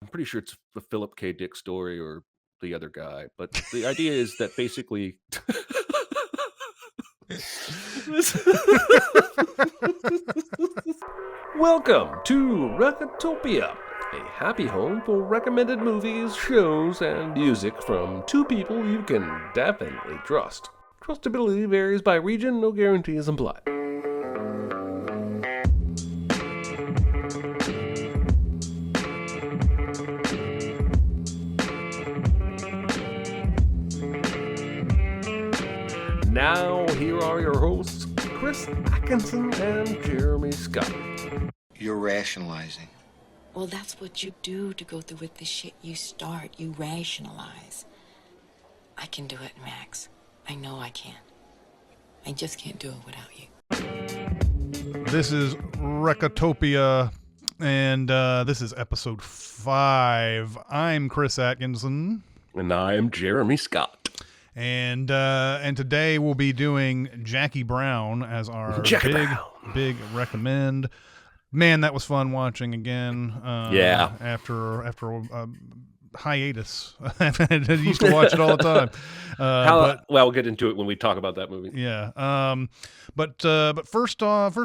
I'm pretty sure it's the Philip K. Dick story or the other guy, but the idea is that basically this Welcome to Recotopia, a happy home for recommended movies, shows, and music from two people you can definitely trust. Trustability varies by region, no guarantees implied. Now, here are your hosts, Chris Atkinson and Jeremy Scott. You're rationalizing. Well, that's what you do to go through with the shit you start. You rationalize. I can do it, Max. I know I can. I just can't do it without you. This is Recotopia, and this is episode 5. I'm Chris Atkinson. And I'm Jeremy Scott. And today we'll be doing Jackie Brown as our big recommend. Man, that was fun watching again. Yeah. After a hiatus, I used to watch it all the time. Well, we'll get into it when we talk about that movie. Yeah. But first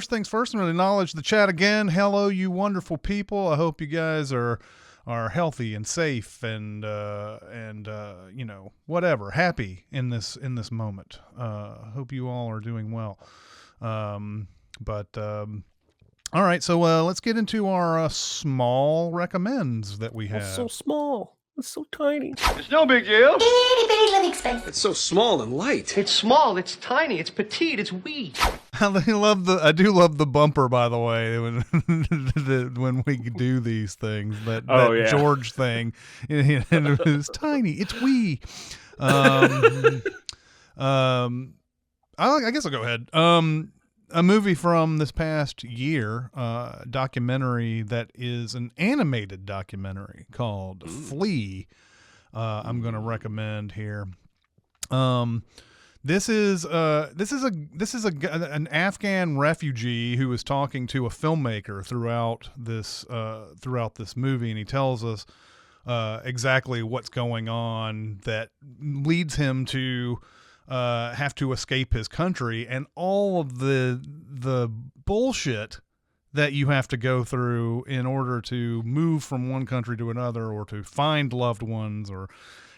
things first, I'm going to acknowledge the chat again. Hello, you wonderful people. I hope you guys are healthy and safe and you know, whatever, happy in this moment. Hope you all are doing well. All right, so let's get into our small recommends that we have. It's so small. It's so tiny. It's no big deal. Itty bitty living space. It's so small and light. It's small, it's tiny, it's petite, it's wee. I do love the bumper, by the way, when we do these things. That George thing, and it's tiny, it's wee. I guess I'll go ahead. A movie from this past year, documentary that is an animated documentary called Flea. I'm going to recommend here. This is an Afghan refugee who is talking to a filmmaker throughout this movie, and he tells us exactly what's going on that leads him to have to escape his country, and all of the bullshit that you have to go through in order to move from one country to another or to find loved ones,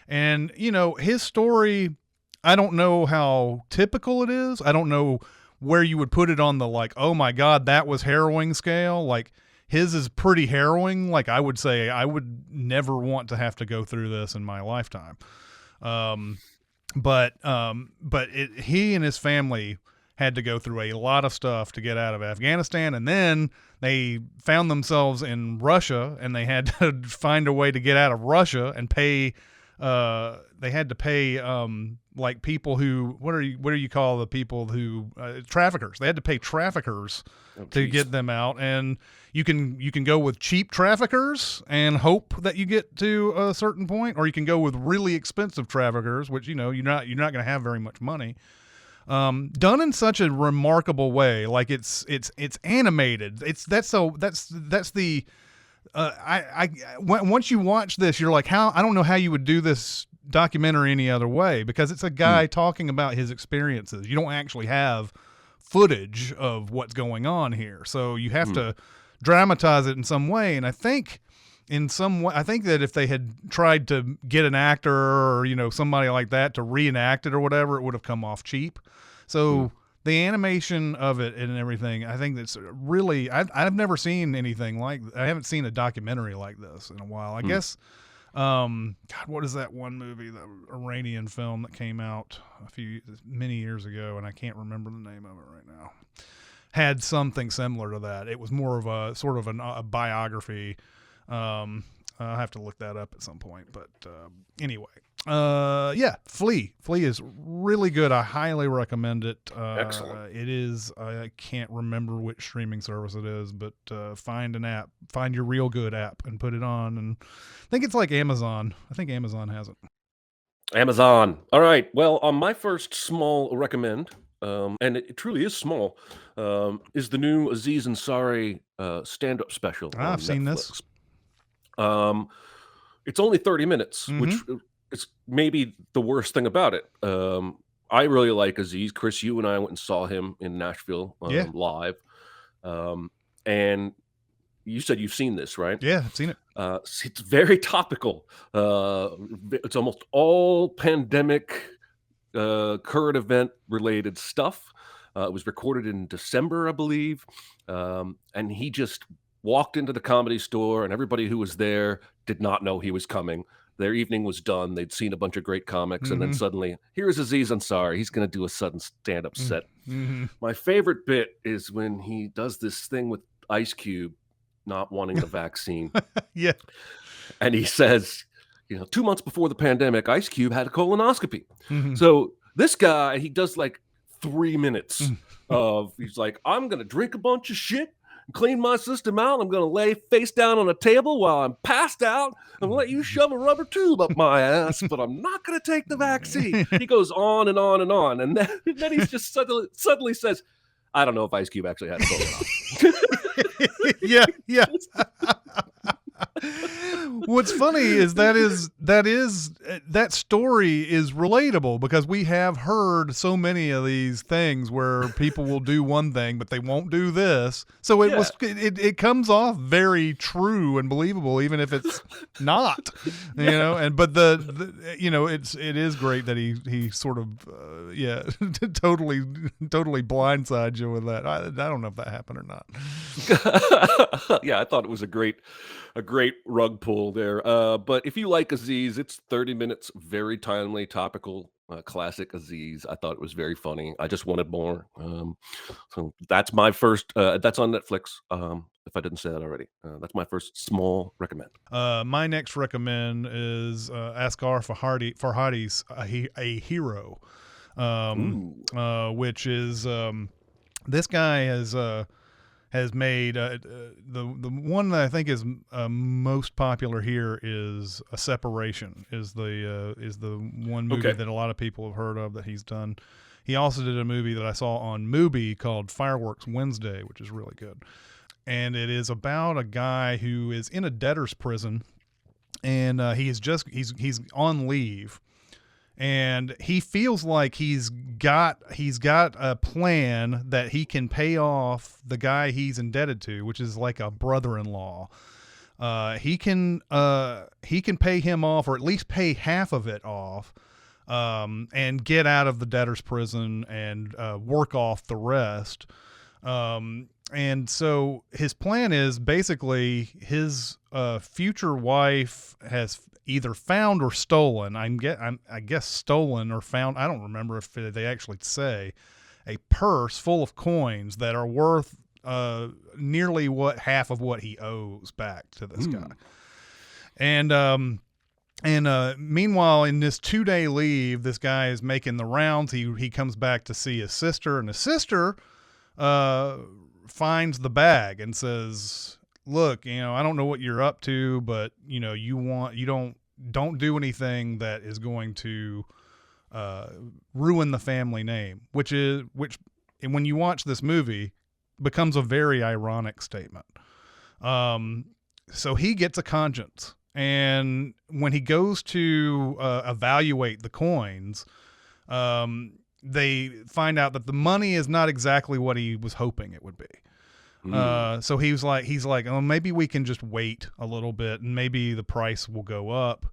and you know, his story, I don't know how typical it is. I don't know where you would put it on the, like, oh my God, that was harrowing scale. Like, his is pretty harrowing. Like, I would say I would never want to have to go through this in my lifetime. But he and his family had to go through a lot of stuff to get out of Afghanistan, and then they found themselves in Russia, and they had to find a way to get out of Russia and pay. They had to pay like people who what do you call the people who traffickers? They had to pay traffickers to get them out, and you can go with cheap traffickers and hope that you get to a certain point, or you can go with really expensive traffickers, which, you know, you're not going to have very much money. Done in such a remarkable way, like it's animated. Once you watch this, you're like, I don't know how you would do this documentary any other way, because it's a guy talking about his experiences. You don't actually have footage of what's going on here, so you have to dramatize it in some way. And I think that if they had tried to get an actor or, you know, somebody like that to reenact it or whatever, it would have come off cheap. So the animation of it and everything, I think that's really, I've never seen anything like, I haven't seen a documentary like this in a while. I guess, God, what is that one movie, the Iranian film that came out many years ago, and I can't remember the name of it right now, had something similar to that. It was more of a sort of a biography. I'll have to look that up at some point, but anyway, Flea is really good. I highly recommend it. Excellent. It is, I can't remember which streaming service it is, but find your Real Good app and put it on, and I think it's like Amazon. I think Amazon has it. Amazon. All right. Well, on my first small recommend, and it truly is small, is the new Aziz Ansari stand-up special. I've seen this. It's only 30 minutes, which is maybe the worst thing about it. I really like Aziz. Chris, you and I went and saw him in Nashville Yeah. live. And you said you've seen this, right? Yeah, I've seen it. It's very topical. It's almost all pandemic, current event related stuff. It was recorded in December, I believe. And he just walked into the Comedy Store, and everybody who was there did not know he was coming. Their evening was done. They'd seen a bunch of great comics, and then suddenly, here's Aziz Ansari. He's going to do a sudden stand-up set. My favorite bit is when he does this thing with Ice Cube not wanting the vaccine. Yeah. And he says, 2 months before the pandemic, Ice Cube had a colonoscopy. So this guy, he does like 3 minutes of, he's like, I'm going to drink a bunch of shit and clean my system out. I'm going to lay face down on a table while I'm passed out and let you shove a rubber tube up my ass, but I'm not going to take the vaccine. He goes on and on and on. And then he just suddenly says, I don't know if Ice Cube actually had a colonoscopy. Yeah. What's funny is that story is relatable, because we have heard so many of these things where people will do one thing but they won't do this. So it comes off very true and believable, even if it's not. But it is great that he sort of totally blindsides you with that. I don't know if that happened or not. Yeah, I thought it was a great rug pull there. But if you like Aziz, it's 30 minutes, very timely, topical, classic Aziz. I thought it was very funny. I just wanted more. So that's my first. That's on Netflix. If I didn't say that already, that's my first small recommend. My next recommend is Asghar Farhadi's A Hero, which is this guy has made the one that I think is most popular here is A Separation, is the one movie that a lot of people have heard of that he's done. He also did a movie that I saw on Mubi called Fireworks Wednesday, which is really good. And it is about a guy who is in a debtor's prison, and he's on leave. And he feels like he's got a plan that he can pay off the guy he's indebted to, which is like a brother-in-law. He can pay him off, or at least pay half of it off, and get out of the debtor's prison and work off the rest. And so his plan is basically his future wife has either found or stolen. I guess stolen or found. I don't remember if they actually say, a purse full of coins that are worth nearly half of what he owes back to this guy. And meanwhile, in this 2-day leave, this guy is making the rounds. He comes back to see his sister, and his sister finds the bag and says, look, I don't know what you're up to, but don't do anything that is going to ruin the family name, which when you watch this movie becomes a very ironic statement. So he gets a conscience, and when he goes to evaluate the coins, they find out that the money is not exactly what he was hoping it would be. So he's like, oh, maybe we can just wait a little bit and maybe the price will go up.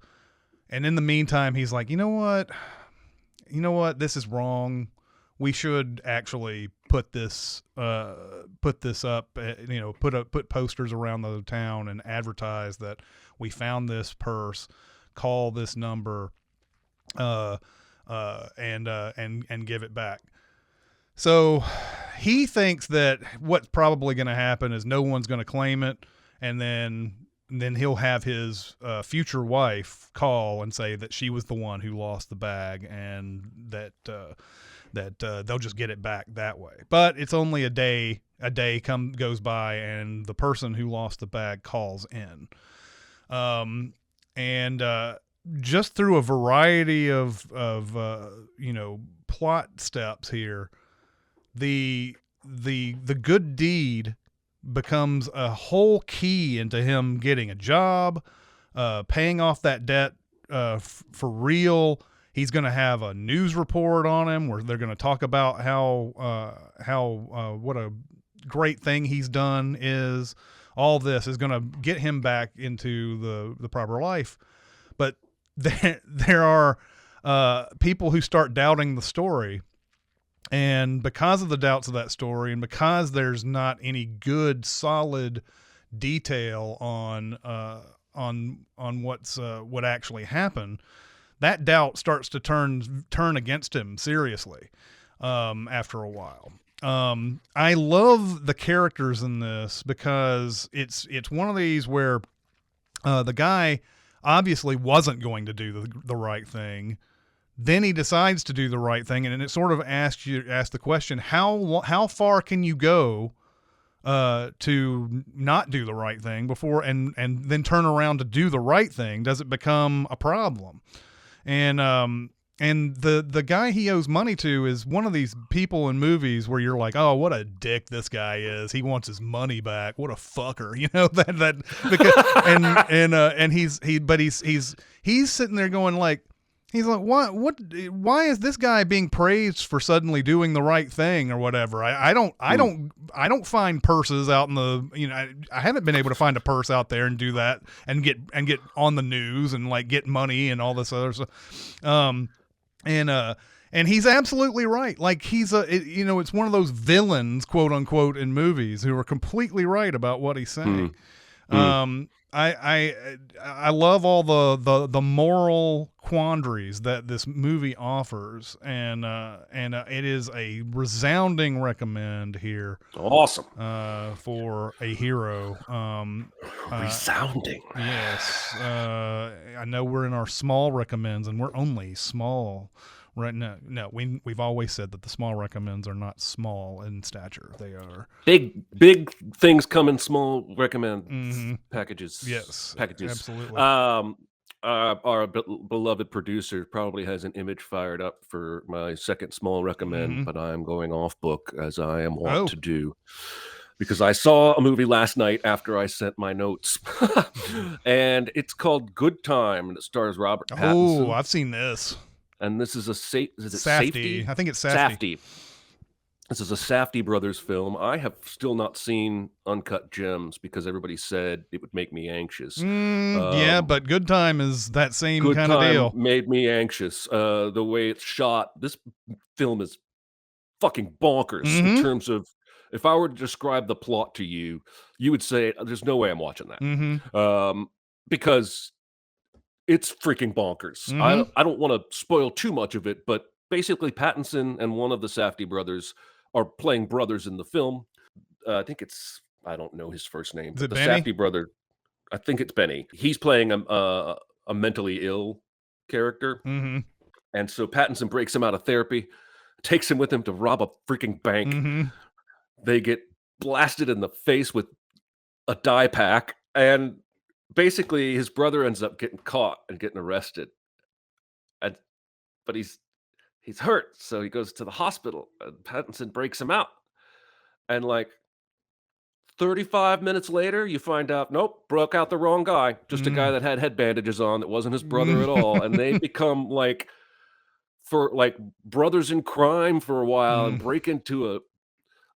And in the meantime, he's like, you know what? This is wrong. We should actually put this up, put posters around the town and advertise that we found this purse, call this number, and give it back. So he thinks that what's probably going to happen is no one's going to claim it, and then he'll have his future wife call and say that she was the one who lost the bag, and that they'll just get it back that way. But it's only a day goes by, and the person who lost the bag calls in, and just through a variety of plot steps here, the good deed becomes a whole key into him getting a job, paying off that debt for real. He's going to have a news report on him where they're going to talk about how what a great thing he's done is. All this is going to get him back into the proper life. But there are people who start doubting the story. And because of the doubts of that story, and because there's not any good, solid detail on what actually happened, that doubt starts to turn against him seriously after a while. I love the characters in this because it's one of these where the guy obviously wasn't going to do the right thing. Then he decides to do the right thing, and it sort of asks the question: how far can you go to not do the right thing before, and then turn around to do the right thing? Does it become a problem? And the guy he owes money to is one of these people in movies where you're like, oh, what a dick this guy is. He wants his money back. What a fucker, because he's sitting there going like. He's like, why is this guy being praised for suddenly doing the right thing or whatever? I don't find purses out in the, I haven't been able to find a purse out there and do that and get on the news and like get money and all this other stuff. And he's absolutely right. Like it's one of those villains, quote unquote, in movies who are completely right about what he's saying. I love all the moral quandaries that this movie offers, and it is a resounding recommend here. Awesome. For a hero. Resounding. Yes. I know we're in our small recommends, and we're only small. Right now, no, we've always said that the small recommends are not small in stature. They are big things come in small recommend packages. Yes, packages. Absolutely. Our beloved producer probably has an image fired up for my second small recommend, but I'm going off book as I am wont to do. Because I saw a movie last night after I sent my notes, and it's called Good Time, and it stars Robert Pattinson. Oh, I've seen this. And this is Safdie? I think it's Safdie. This is a Safdie brothers film. I have still not seen Uncut Gems because everybody said it would make me anxious. Yeah, but Good Time is that same Good kind of Time deal. Made me anxious. The way it's shot, this film is fucking bonkers in terms of, if I were to describe the plot to you, you would say, there's no way I'm watching that. Because it's freaking bonkers. I don't want to spoil too much of it, but basically Pattinson and one of the Safdie brothers are playing brothers in the film. I don't know his first name. Is it the Benny? Safdie brother, I think it's Benny. He's playing a mentally ill character. And so Pattinson breaks him out of therapy, takes him with him to rob a freaking bank. They get blasted in the face with a dye pack, and basically his brother ends up getting caught and getting arrested, but he's hurt, so he goes to the hospital, and Pattinson breaks him out, and like 35 minutes later you find out, nope, broke out the wrong guy, just a guy that had head bandages on that wasn't his brother at all. And they become like brothers in crime for a while and break into a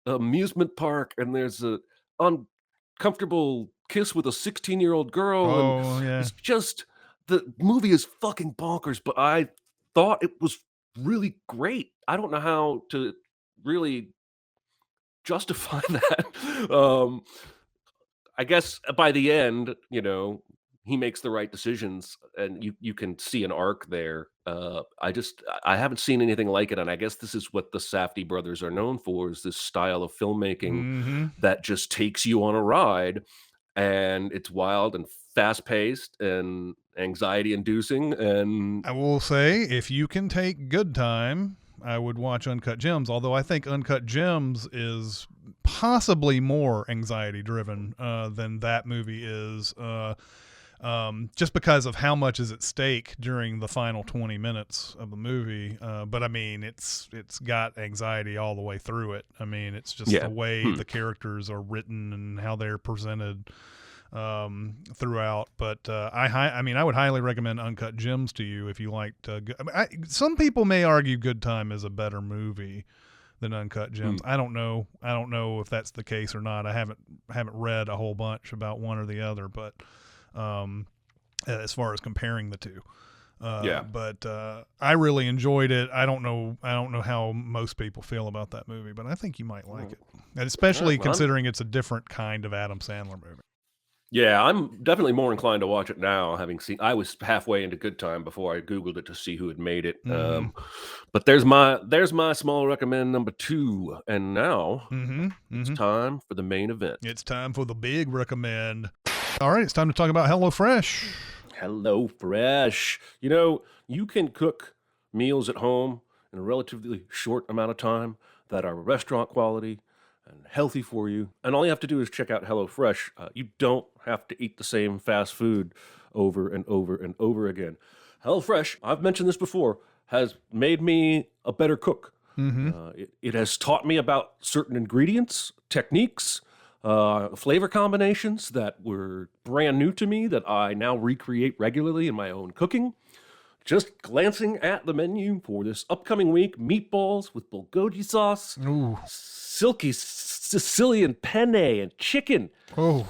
amusement park, and there's a uncomfortable kiss with a 16-year-old girl. It's just, the movie is fucking bonkers, but I thought it was really great. I don't know how to really justify that. I guess by the end, he makes the right decisions, and you can see an arc there. I haven't seen anything like it, and I guess this is what the Safdie brothers are known for, is this style of filmmaking that just takes you on a ride, and it's wild and fast-paced and anxiety-inducing. And I will say, if you can take Good Time, I would watch Uncut Gems, although I think Uncut Gems is possibly more anxiety-driven than that movie is. Just because of how much is at stake during the final 20 minutes of the movie. But I mean, it's got anxiety all the way through it. I mean, it's just the way the characters are written and how they're presented. throughout. But I mean, I would highly recommend Uncut Gems to you if you liked. Some people may argue Good Time is a better movie than Uncut Gems. I don't know if that's the case or not. I haven't read a whole bunch about one or the other, but as far as comparing the two. But I really enjoyed it. I don't know how most people feel about that movie, but I think you might like it, and especially considering it's a different kind of Adam Sandler movie. Yeah, I'm definitely more inclined to watch it now, having seen. I was halfway into Good Time before I Googled it to see who had made it. But there's my small recommend number 2, and now it's time for the main event. It's time for the big recommend. All right, it's time to talk about HelloFresh. HelloFresh. You know, you can cook meals at home in a relatively short amount of time that are restaurant quality and healthy for you. And all you have to do is check out HelloFresh. You don't have to eat the same fast food over and over and over again. HelloFresh, I've mentioned this before, has made me a better cook. It has taught me about certain ingredients, techniques, flavor combinations that were brand new to me that I now recreate regularly in my own cooking. Just glancing at the menu for this upcoming week, meatballs with bulgogi sauce, silky Sicilian penne and chicken,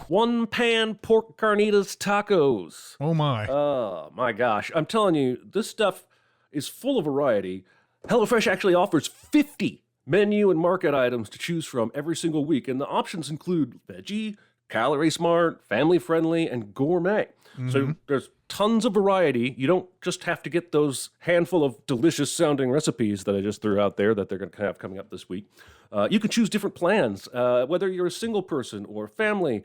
one-pan pork carnitas tacos. Oh my gosh. I'm telling you, this stuff is full of variety. HelloFresh actually offers 50 menu and market items to choose from every single week, and the options include veggie, calorie smart, family friendly, and gourmet. So there's tons of variety. You don't just have to get those handful of delicious sounding recipes that I just threw out there that they're going to have coming up this week. You can choose different plans, whether you're a single person or family,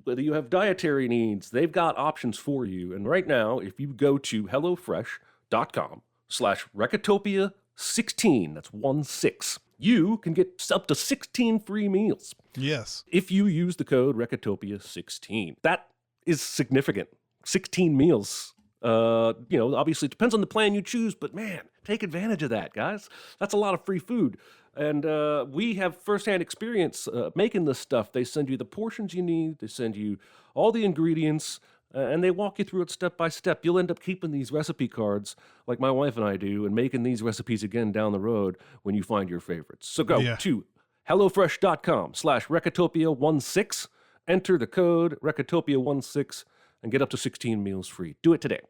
whether you have dietary needs, they've got options for you. And right now, if you go to hellofresh.com/Recotopia16, that's 16, you can get up to 16 free meals. Yes. If you use the code Recotopia16. That is significant. 16 meals. Obviously it depends on the plan you choose, but man, take advantage of that, guys. That's a lot of free food. And we have firsthand experience making this stuff. They send you the portions you need. They send you all the ingredients, and they walk you through it step by step. You'll end up keeping these recipe cards like my wife and I do and making these recipes again down the road when you find your favorites. So go to hellofresh.com/Recotopia16, enter the code Recotopia16, and get up to 16 meals free. Do it today.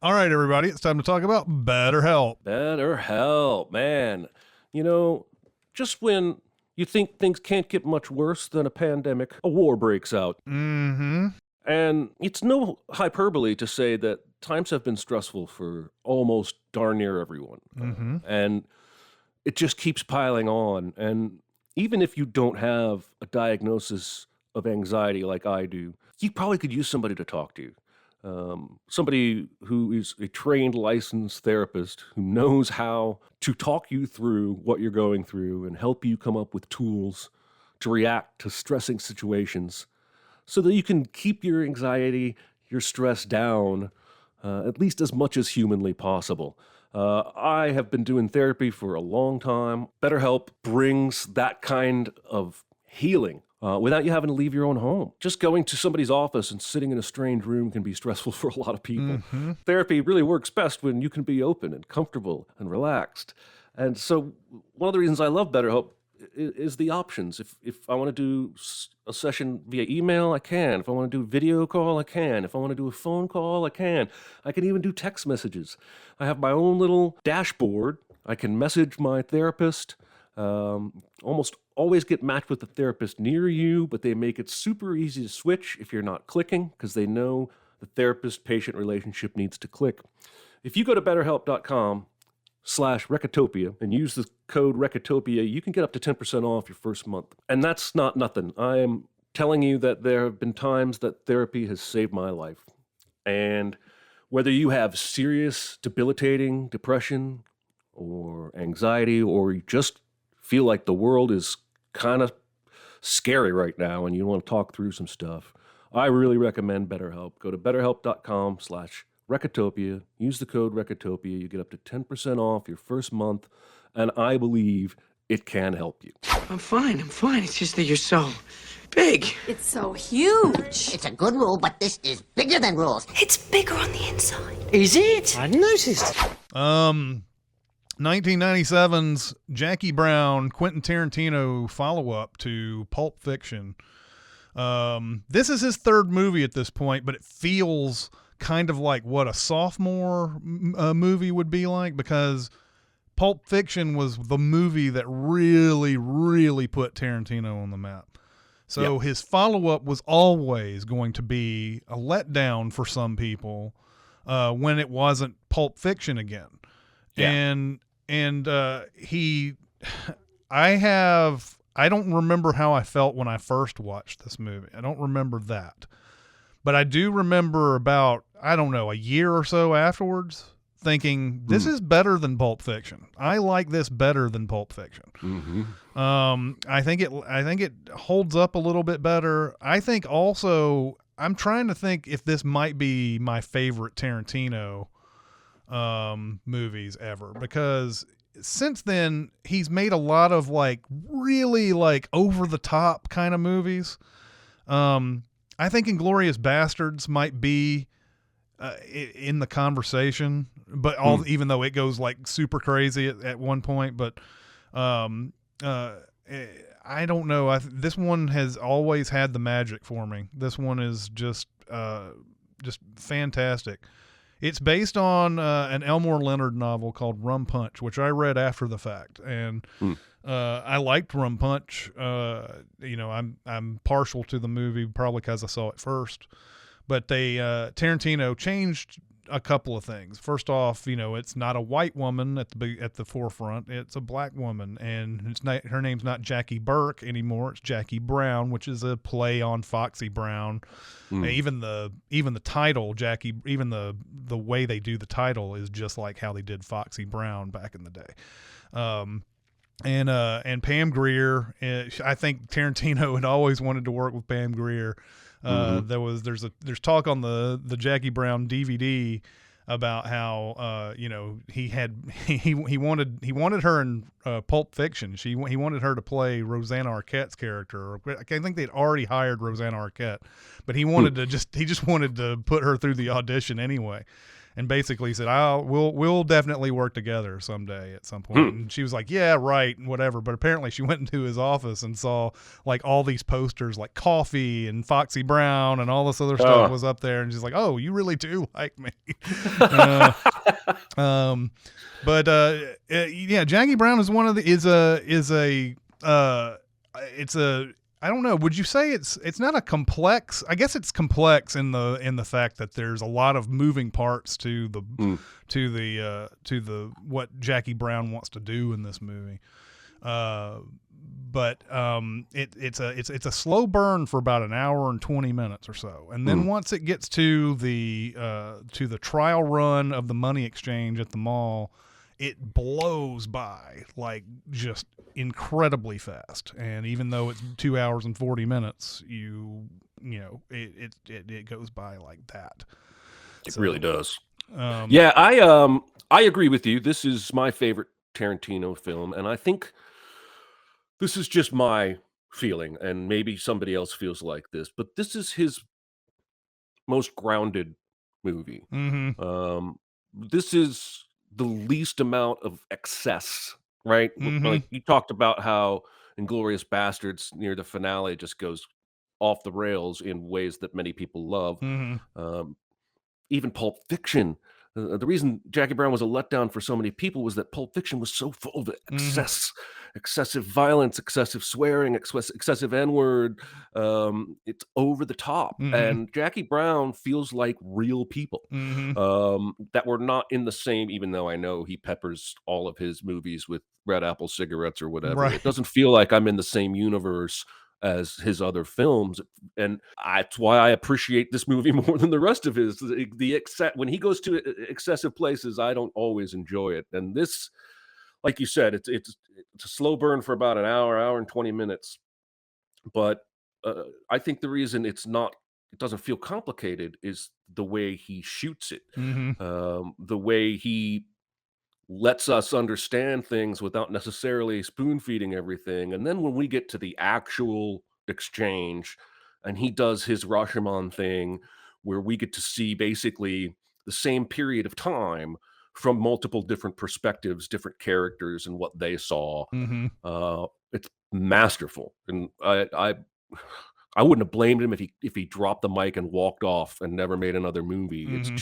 All right, everybody, it's time to talk about BetterHelp. BetterHelp, man. You know, just when you think things can't get much worse than a pandemic, a war breaks out. And it's no hyperbole to say that times have been stressful for almost darn near everyone. And it just keeps piling on. And even if you don't have a diagnosis of anxiety like I do, you probably could use somebody to talk to. Somebody who is a trained, licensed therapist who knows how to talk you through what you're going through and help you come up with tools to react to stressing situations so that you can keep your anxiety, your stress down, at least as much as humanly possible. I have been doing therapy for a long time. BetterHelp brings that kind of healing without you having to leave your own home. Just going to somebody's office and sitting in a strange room can be stressful for a lot of people. Therapy really works best when you can be open and comfortable and relaxed. And so one of the reasons I love BetterHelp is the options. If I want to do a session via email, I can. If I want to do a video call, I can. If I want to do a phone call, I can. I can even do text messages. I have my own little dashboard. I can message my therapist. Almost always get matched with a therapist near you, but they make it super easy to switch if you're not clicking because they know the therapist-patient relationship needs to click. If you go to betterhelp.com/Recotopia and use the code Recotopia, you can get up to 10% off your first month. And that's not nothing. I am telling you that there have been times that therapy has saved my life. And whether you have serious, debilitating depression or anxiety, or you just feel like the world is kind of scary right now and you want to talk through some stuff, I really recommend BetterHelp. Go to betterhelp.com/Recotopia. Use the code Recotopia. You get up to 10% off your first month. And I believe it can help you. I'm fine. It's just that you're so big. It's so huge. It's a good rule, but this is bigger than rules. It's bigger on the inside. Is it? I noticed. 1997's Jackie Brown, Quentin Tarantino follow-up to Pulp Fiction. This is his third movie at this point, but it feels kind of like what a sophomore movie would be like, because Pulp Fiction was the movie that really, really put Tarantino on the map. So his follow-up was always going to be a letdown for some people when it wasn't Pulp Fiction again. Yeah. And I don't remember how I felt when I first watched this movie. I don't remember that. But I do remember about, I don't know, a year or so afterwards thinking, this is better than Pulp Fiction. I like this better than Pulp Fiction. Mm-hmm. I think it holds up a little bit better. I think also, I'm trying to think if this might be my favorite Tarantino movies ever, because since then he's made a lot of like really like over the top kind of movies. I think Inglourious Bastards might be in the conversation, but even though it goes like super crazy at one point, but I don't know. This one has always had the magic for me. This one is just fantastic. It's based on an Elmore Leonard novel called Rum Punch, which I read after the fact, and I liked Rum Punch. I'm partial to the movie probably because I saw it first, but Tarantino changed a couple of things. First off, it's not a white woman at the forefront; it's a black woman, and her name's not Jackie Burke anymore. It's Jackie Brown, which is a play on Foxy Brown. Even the title, Jackie, even the way they do the title is just like how they did Foxy Brown back in the day. And Pam Grier, I think Tarantino had always wanted to work with Pam Grier. There's talk on the Jackie Brown DVD about how he wanted her in Pulp Fiction. He wanted her to play Rosanna Arquette's character. I think they'd already hired Rosanna Arquette, but he wanted to put her through the audition anyway. And basically said, we'll definitely work together someday at some point. And she was like, yeah, right, and whatever. But apparently she went into his office and saw like all these posters like Coffee and Foxy Brown and all this other stuff was up there. And she's like, oh, you really do like me. Jackie Brown is one of the, I don't know. Would you say it's not a complex? I guess it's complex in the fact that there's a lot of moving parts to the what Jackie Brown wants to do in this movie. But it's a slow burn for about an hour and 20 minutes or so, and then once it gets to the trial run of the money exchange at the mall, it blows by like just incredibly fast. And even though it's 2 hours and 40 minutes, it goes by like that. It really does. I agree with you. This is my favorite Tarantino film, and I think this is just my feeling, and maybe somebody else feels like this, but this is his most grounded movie. This is the least amount of excess, right? Like you talked about how Inglourious Bastards near the finale just goes off the rails in ways that many people love. Even Pulp Fiction, the reason Jackie Brown was a letdown for so many people was that Pulp Fiction was so full of excessive violence, excessive swearing, excessive N-word. It's over the top. And Jackie Brown feels like real people that were not in the same, even though I know he peppers all of his movies with Red Apple cigarettes or whatever. Right. It doesn't feel like I'm in the same universe as his other films, and that's why I appreciate this movie more than the rest of his. When he goes to excessive places, I don't always enjoy it, and this, like you said, it's a slow burn for about an hour and 20 minutes. But I think the reason it doesn't feel complicated is the way he shoots it, the way he lets us understand things without necessarily spoon feeding everything. And then when we get to the actual exchange and he does his Rashomon thing where we get to see basically the same period of time from multiple different perspectives, different characters and what they saw. Mm-hmm. It's masterful. And I wouldn't have blamed him if he dropped the mic and walked off and never made another movie. Mm-hmm.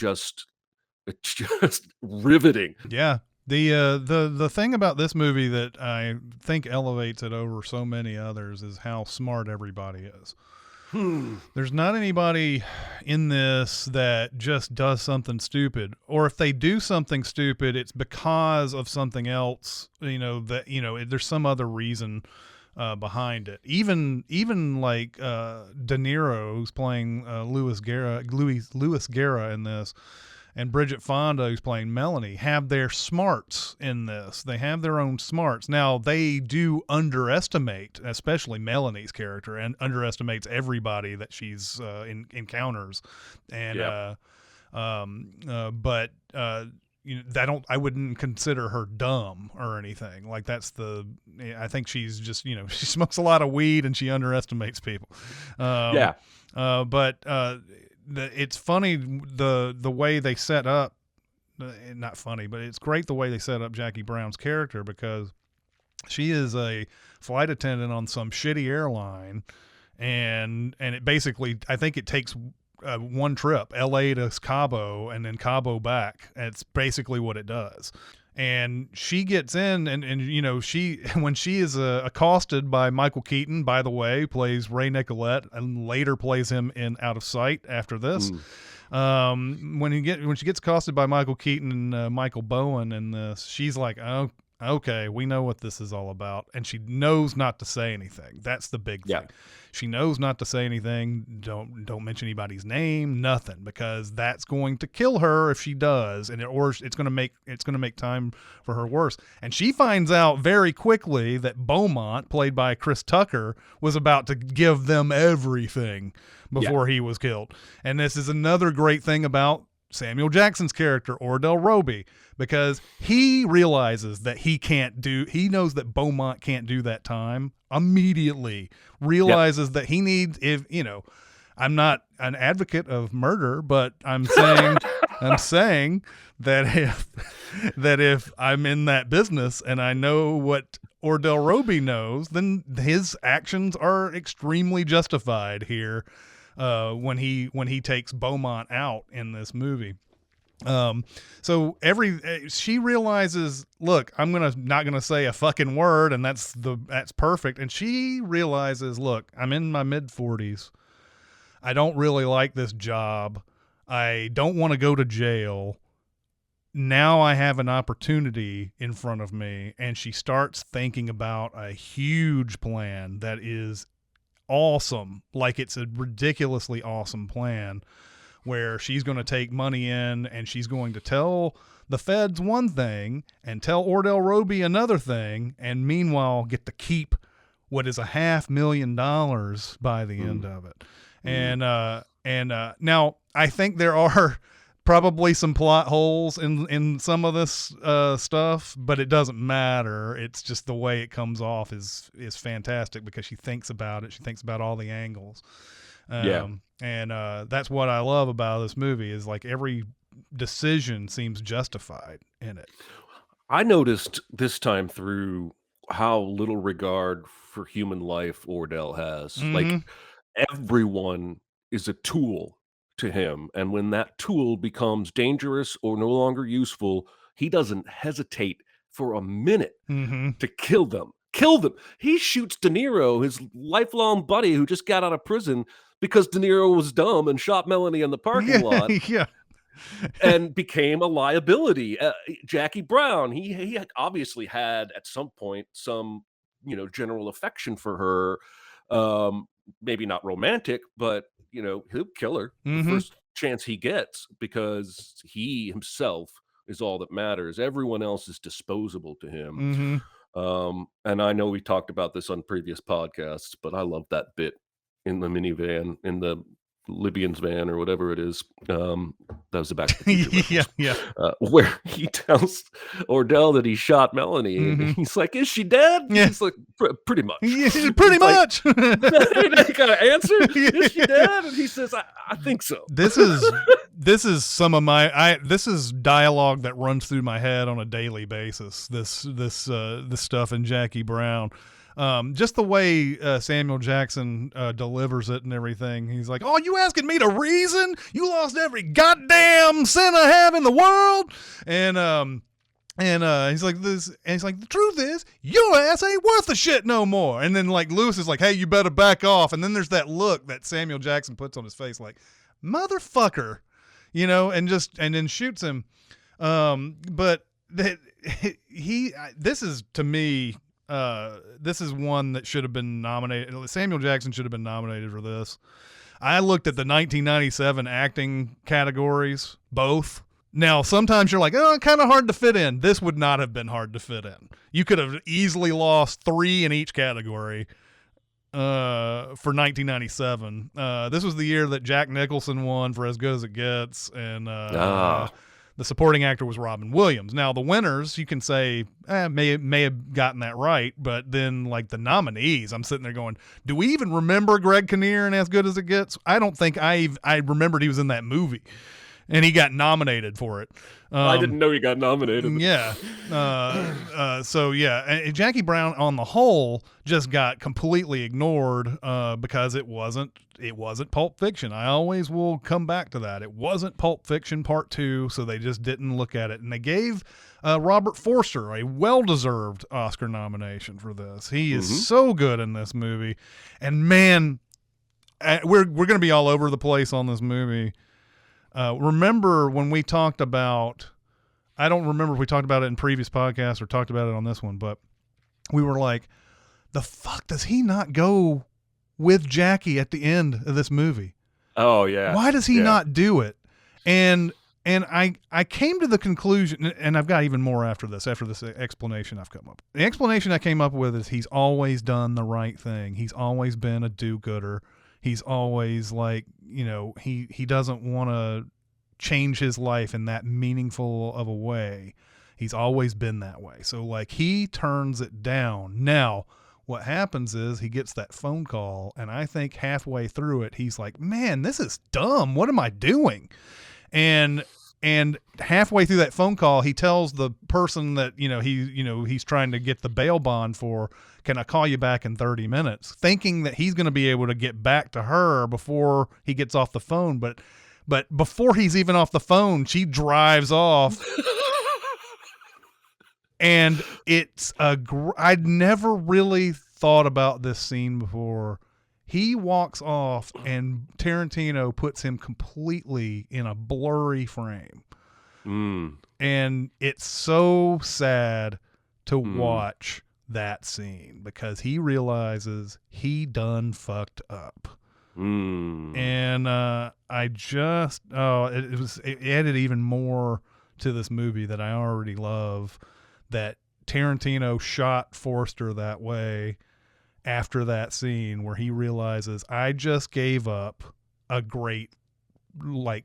It's just riveting. Yeah. The thing about this movie that I think elevates it over so many others is how smart everybody is. There's not anybody in this that just does something stupid, or if they do something stupid, it's because of something else, there's some other reason behind it. Even like De Niro, who's playing Louis Guerra in this, and Bridget Fonda, who's playing Melanie, have their smarts in this. They have their own smarts. Now, they do underestimate, especially Melanie's character, and underestimates everybody that she's encounters. And Yeah. but I wouldn't consider her dumb or anything. Like I think she's just, she smokes a lot of weed and she underestimates people. Yeah. It's funny the way they set up, not funny, but it's great the way they set up Jackie Brown's character, because she is a flight attendant on some shitty airline, and it basically, I think it takes one trip, LA to Cabo and then Cabo back. It's basically what it does. And she gets in and when she is accosted by Michael Keaton, by the way, plays Ray Nicolette and later plays him in Out of Sight after this. When she gets accosted by Michael Keaton and Michael Bowen in this, she's like, oh, okay, we know what this is all about. And she knows not to say anything. That's the big thing. She knows not to say anything. Don't mention anybody's name, nothing, because that's going to kill her if she does, or it's going to make time for her worse. And she finds out very quickly that Beaumont, played by Chris Tucker, was about to give them everything before he was killed. And this is another great thing about Samuel Jackson's character, Ordell Roby, because he realizes that he knows that Beaumont can't do that time, immediately realizes that he needs, I'm not an advocate of murder, but I'm saying that if I'm in that business and I know what Ordell Roby knows, then his actions are extremely justified here. When he takes Beaumont out in this movie. So she realizes, look, I'm not gonna say a fucking word, and that's perfect. And she realizes, look, I'm in my mid-40s. I don't really like this job. I don't want to go to jail. Now I have an opportunity in front of me, and she starts thinking about a huge plan that is awesome. Like, it's a ridiculously awesome plan where she's going to take money in and she's going to tell the feds one thing and tell Ordell Roby another thing, and meanwhile get to keep what is $500,000 by the end of it. And now I think there are probably some plot holes in some of this stuff, but it doesn't matter. It's just the way it comes off is fantastic, because she thinks about it. She thinks about all the angles. And that's what I love about this movie, is like every decision seems justified in it. I noticed this time through how little regard for human life Ordell has. Mm-hmm. Like, everyone is a tool to him, and when that tool becomes dangerous or no longer useful, he doesn't hesitate for a minute to kill them. He shoots De Niro, his lifelong buddy who just got out of prison, because De Niro was dumb and shot Melanie in the parking lot. And became a liability. Jackie Brown, he obviously had at some point some general affection for her, maybe not romantic, but he'll kill her the first chance he gets, because he himself is all that matters. Everyone else is disposable to him. And I know we talked about this on previous podcasts, but I love that bit in the minivan, in the Libyan's van or whatever it is. That was a Back to the Future Yeah, reference. yeah. Where he tells Ordell that he shot Melanie, and he's like, "Is she dead?" Yeah. He's like, "Pretty much." Yeah, pretty He's like, much. they kind of answered, "Is she dead?" And he says, "I think so." This is some of this is dialogue that runs through my head on a daily basis. This stuff in Jackie Brown. Just the way Samuel Jackson delivers it and everything. He's like, "Oh, you asking me to reason? You lost every goddamn sin I have in the world." And he's like this, and he's like, "The truth is, your ass ain't worth the shit no more." And then like Lewis is like, "Hey, you better back off." And then there's that look that Samuel Jackson puts on his face, like, "Motherfucker," and then shoots him. But that this is, to me, this is one that should have been nominated. Samuel Jackson should have been nominated for this. I looked at the 1997 acting categories, both. Now, sometimes you're like, "Oh, kind of hard to fit in." This would not have been hard to fit in. You could have easily lost 3 in each category for 1997. This was the year that Jack Nicholson won for As Good as It Gets, and the supporting actor was Robin Williams. Now, the winners, you can say, may have gotten that right, but then, like, the nominees, I'm sitting there going, do we even remember Greg Kinnear in As Good as It Gets? I don't think I remembered he was in that movie, and he got nominated for it. I didn't know he got nominated. Yeah. So, yeah, and Jackie Brown, on the whole, just got completely ignored because it wasn't Pulp Fiction. I always will come back to that. It wasn't Pulp Fiction Part 2, so they just didn't look at it. And they gave Robert Forster a well-deserved Oscar nomination for this. He is so good in this movie. And, man, we're going to be all over the place on this movie. Remember when we talked about, I don't remember if we talked about it in previous podcasts or talked about it on this one, but we were like, the fuck does he not go with Jackie at the end of this movie? Oh yeah. Why does he not do it? And I came to the conclusion, and I've got even more after this explanation I've come up. The explanation I came up with is he's always done the right thing. He's always been a do-gooder. He's always like, he doesn't want to change his life in that meaningful of a way. He's always been that way. So like he turns it down. Now, what happens is he gets that phone call, and I think halfway through it, he's like, "Man, this is dumb. What am I doing?" And halfway through that phone call, he tells the person that, he's trying to get the bail bond for, "Can I call you back in 30 minutes? Thinking that he's going to be able to get back to her before he gets off the phone. But before he's even off the phone, she drives off. And it's I'd never really thought about this scene before. He walks off, and Tarantino puts him completely in a blurry frame. And it's so sad to watch that scene because he realizes he done fucked up. And it added even more to this movie that I already love, that Tarantino shot Forster that way after that scene where he realizes, I just gave up a great, like,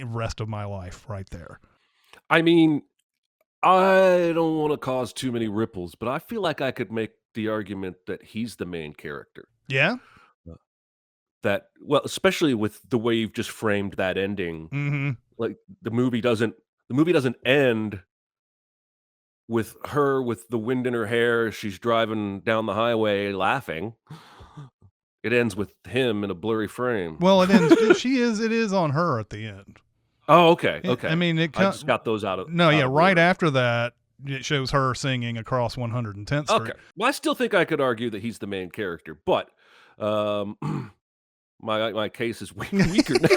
rest of my life right there. I mean, I don't want to cause too many ripples, but I feel like I could make the argument that he's the main character. Yeah? Especially with the way you've just framed that ending. Mm-hmm. Like the movie doesn't end with her with the wind in her hair. She's driving down the highway laughing. It ends with him in a blurry frame. Well, it ends. It is on her at the end. Oh, okay. I mean, I just got those out of. Right after that, it shows her singing across 110th Street. Okay. Well, I still think I could argue that he's the main character, but my case is weaker now.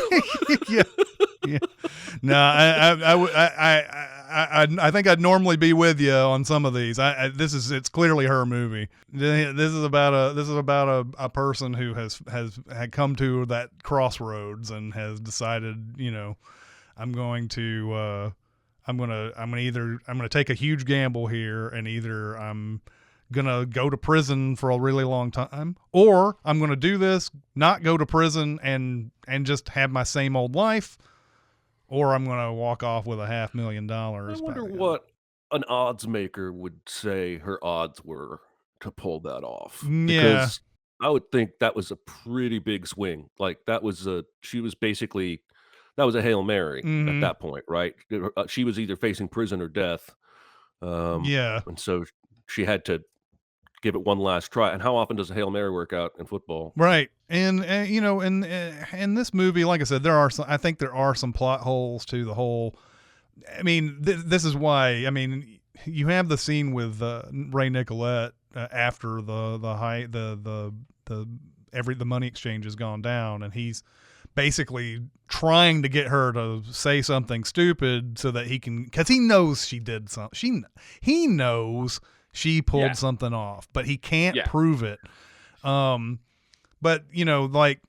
Yeah. No, I think I'd normally be with you on some of these. It's clearly her movie. This is about a person who had come to that crossroads and has decided, I'm going to take a huge gamble here, and either I'm gonna go to prison for a really long time, or I'm gonna do this, not go to prison, and just have my same old life, or I'm gonna walk off with $500,000. I wonder what an odds maker would say her odds were to pull that off. Yeah. Because I would think that was a pretty big swing. Like that was she was basically, that was a Hail Mary at that point, right? She was either facing prison or death. Yeah. And so she had to give it one last try. And how often does a Hail Mary work out in football? Right. And you know, in this movie, like I said, I think there are some plot holes to the whole. I mean, this is why. I mean, you have the scene with Ray Nicolette after the money exchange has gone down, and he's basically trying to get her to say something stupid so that he can, because he knows she did something. He knows she pulled something off, but he can't prove it. But you know, like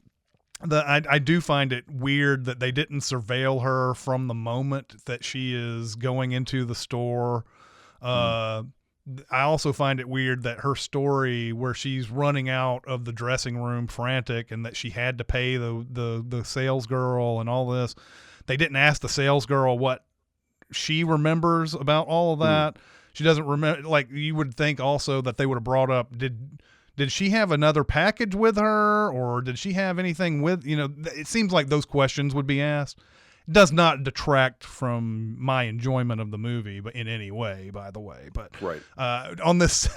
I do find it weird that they didn't surveil her from the moment that she is going into the store. I also find it weird that her story where she's running out of the dressing room frantic and that she had to pay the sales girl and all this. They didn't ask the sales girl what she remembers about all of that. She doesn't remember. Like, you would think also that they would have brought up, did she have another package with her, or did she have anything with, you know, it seems like those questions would be asked. It does not detract from my enjoyment of the movie, but in any way, by the way. But right. On this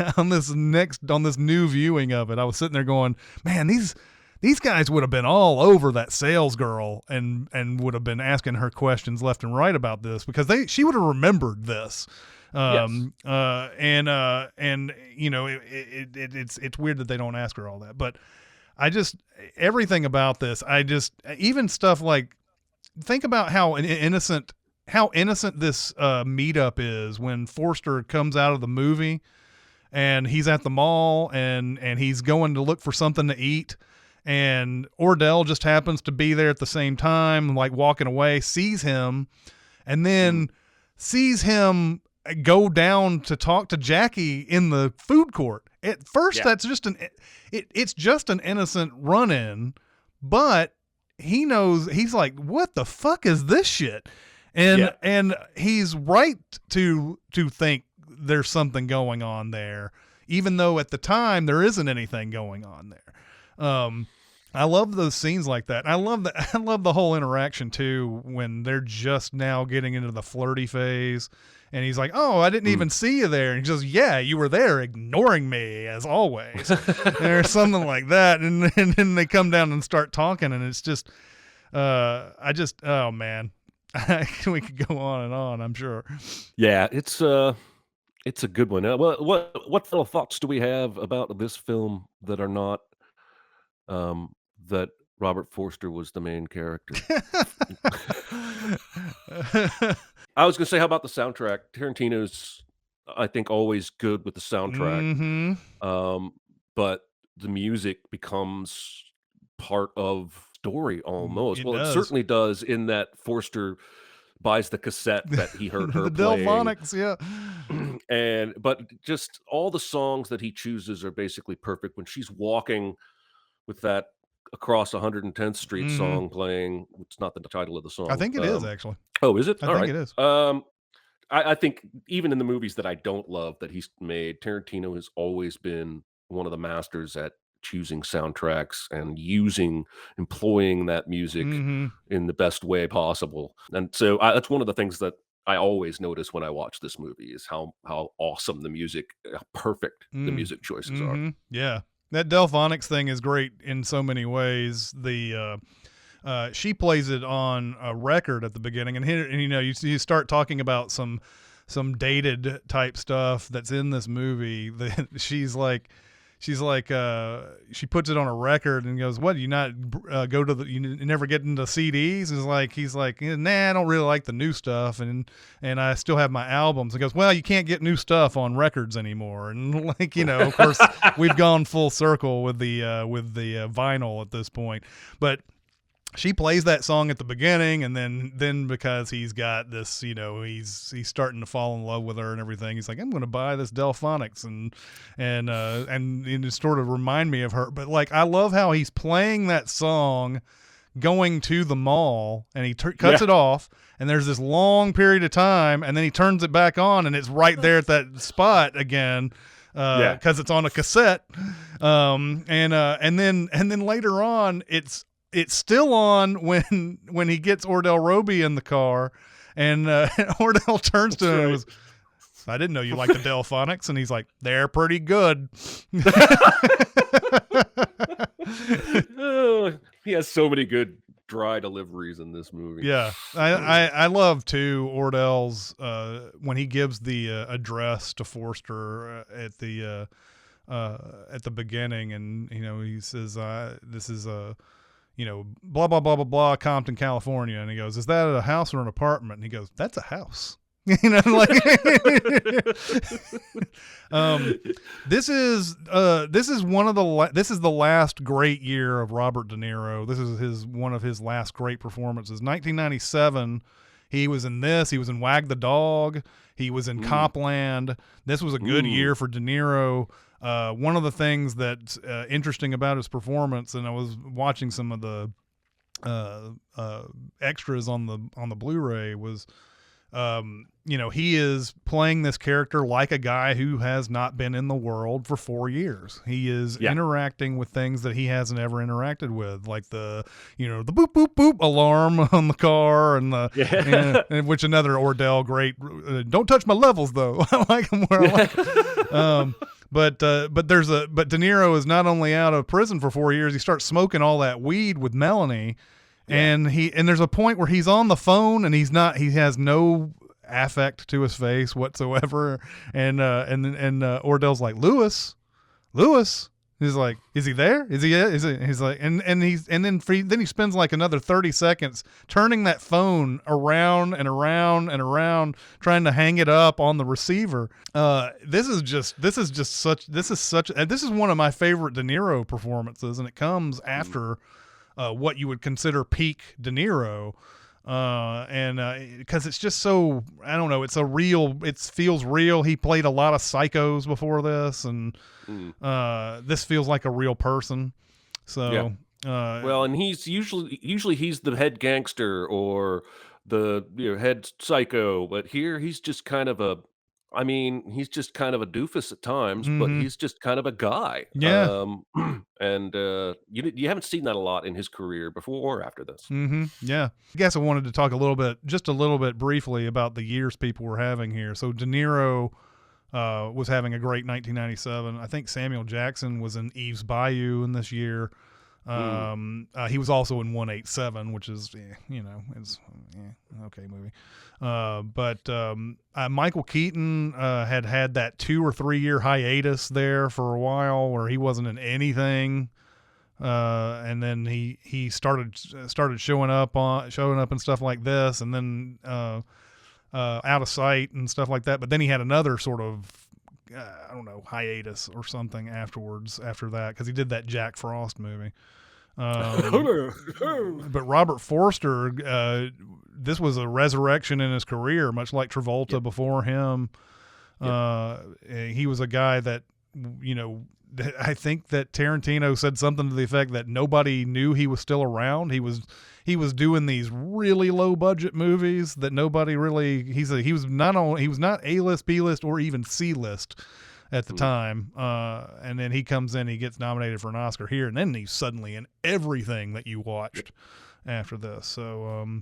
new viewing of it, I was sitting there going, man, these guys would have been all over that sales girl and would have been asking her questions left and right about this, because she would have remembered this. And you know, it's weird that they don't ask her all that, but everything about this, even stuff like, think about how innocent this meetup is when Forster comes out of the movie and he's at the mall and he's going to look for something to eat, and Ordell just happens to be there at the same time, like walking away, sees him, and then sees him go down to talk to Jackie in the food court. At first, that's just it's just an innocent run-in, but he knows, he's like, what the fuck is this shit? And he's right to think there's something going on there, even though at the time there isn't anything going on there. I love those scenes like that. I love the whole interaction too, when they're just now getting into the flirty phase. And he's like, oh, I didn't even see you there. And he goes, yeah, you were there ignoring me as always. Or something like that. And then they come down and start talking. And it's just, oh man, we could go on and on, I'm sure. Yeah, it's a good one. What fellow thoughts do we have about this film that are not, that Robert Forster was the main character? I was going to say, how about the soundtrack? Tarantino's, I think, always good with the soundtrack. But the music becomes part of story almost. It certainly does, in that Forster buys the cassette that he heard her the playing. Delphonics, yeah. But just all the songs that he chooses are basically perfect. When she's walking with that Across 110th Street song playing, it's not the title of the song. I think it is, actually. Oh, is it? I think it is. I think even in the movies that I don't love that he's made, Tarantino has always been one of the masters at choosing soundtracks and employing that music in the best way possible. And so that's one of the things that I always notice when I watch this movie, is how awesome the music, how perfect the music choices are. Yeah. That Delphonics thing is great in so many ways. She plays it on a record at the beginning, and you know, you start talking about some dated type stuff that's in this movie. She puts it on a record and goes, "What, you not go to you never get into CDs?" He's like, "Nah, I don't really like the new stuff, and I still have my albums." He goes, "Well, you can't get new stuff on records anymore." And like, you know, of course, we've gone full circle with the vinyl at this point. But she plays that song at the beginning, and then because he's got this, he's starting to fall in love with her and everything. He's like, I'm going to buy this Delphonics and it sort of remind me of her. But like, I love how he's playing that song going to the mall, and he cuts it off, and there's this long period of time, and then he turns it back on, and it's right there at that spot again. Because it's on a cassette, and then later on, it's still on when he gets Ordell Roby in the car, and Ordell turns to him and goes, I didn't know you liked the Delphonics, and he's like, they're pretty good. He has so many good dry deliveries in this movie. Yeah, I love too Ordell's when he gives the address to Forster at the beginning, and he says this is blah blah blah blah blah Compton, California, and he goes, is that a house or an apartment? And he goes, that's a house. This is the last great year of Robert De Niro. This is one of his last great performances. 1997, he was in this. He was in Wag the Dog. He was in Copland. This was a good year for De Niro. One of the things that's interesting about his performance, and I was watching some of the extras on the Blu-ray, was he is playing this character like a guy who has not been in the world for 4 years. He is interacting with things that he hasn't ever interacted with, like the boop, boop, boop alarm on the car, and and which another Ordell great, don't touch my levels though. I like him where I like But De Niro is not only out of prison for 4 years, he starts smoking all that weed with Melanie. And there's a point where he's on the phone and he has no affect to his face whatsoever. And Ordell's like, Lewis. He's like, is he there? He's like, and then he spends like another 30 seconds turning that phone around and around and around, trying to hang it up on the receiver. This is one of my favorite De Niro performances, and it comes after what you would consider peak De Niro, because it's just so, I don't know, it feels real. He played a lot of psychos before this, and this feels like a real person. So and he's usually he's the head gangster or the head psycho, but here he's just kind of a doofus at times, but he's just kind of a guy. Yeah. And you haven't seen that a lot in his career before or after this. Yeah. I guess I wanted to talk a little bit briefly about the years people were having here. So De Niro was having a great 1997. I think Samuel Jackson was in Eve's Bayou in this year. He was also in 187, which is, it's okay movie. But Michael Keaton had that 2 or 3 year hiatus there for a while where he wasn't in anything. And then he started showing up and stuff like this, and then Out of Sight and stuff like that. But then he had another sort of, I don't know, hiatus or something afterwards after that, because he did that Jack Frost movie. But Robert Forster, this was a resurrection in his career, much like Travolta before him. He was a guy that, I think that Tarantino said something to the effect that nobody knew he was still around. He was doing these really low budget movies that nobody really, he was not A-list, B-list, or even C-list at the time. And then he comes in, he gets nominated for an Oscar here, and then he's suddenly in everything that you watched after this. So,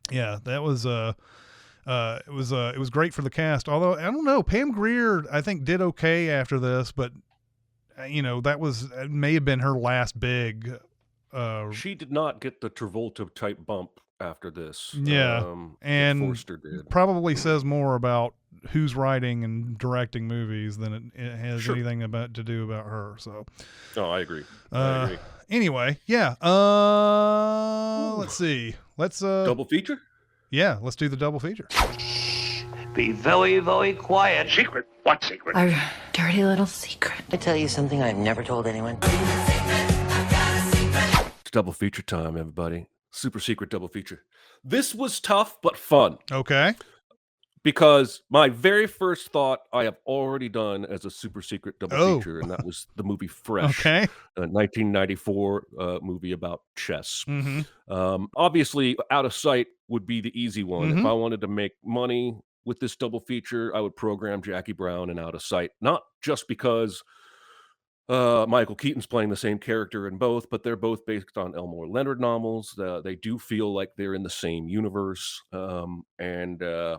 that was, it was great for the cast. Although, I don't know, Pam Grier, I think, did okay after this, but that may have been her last big. She did not get the Travolta type bump after this. And Forster did. Probably says more about who's writing and directing movies than it has anything to do about her. So, I agree. Anyway, let's see. Let's double feature. Yeah, let's do the double feature. Be very, very quiet. Secret? What secret? Our dirty little secret. I tell you something I've never told anyone. It's double feature time, everybody. super secret double feature. This was tough but fun Okay. because my very first thought I have already done as a super secret double Oh, feature, and that was the movie Fresh, okay. a 1994 movie about chess. Mm-hmm. Obviously, Out of Sight would be the easy one. If Mm-hmm. I wanted to make money with this double feature, I would program Jackie Brown and Out of Sight, not just because Michael Keaton's playing the same character in both, but they're both based on Elmore Leonard novels. They do feel like they're in the same universe, and that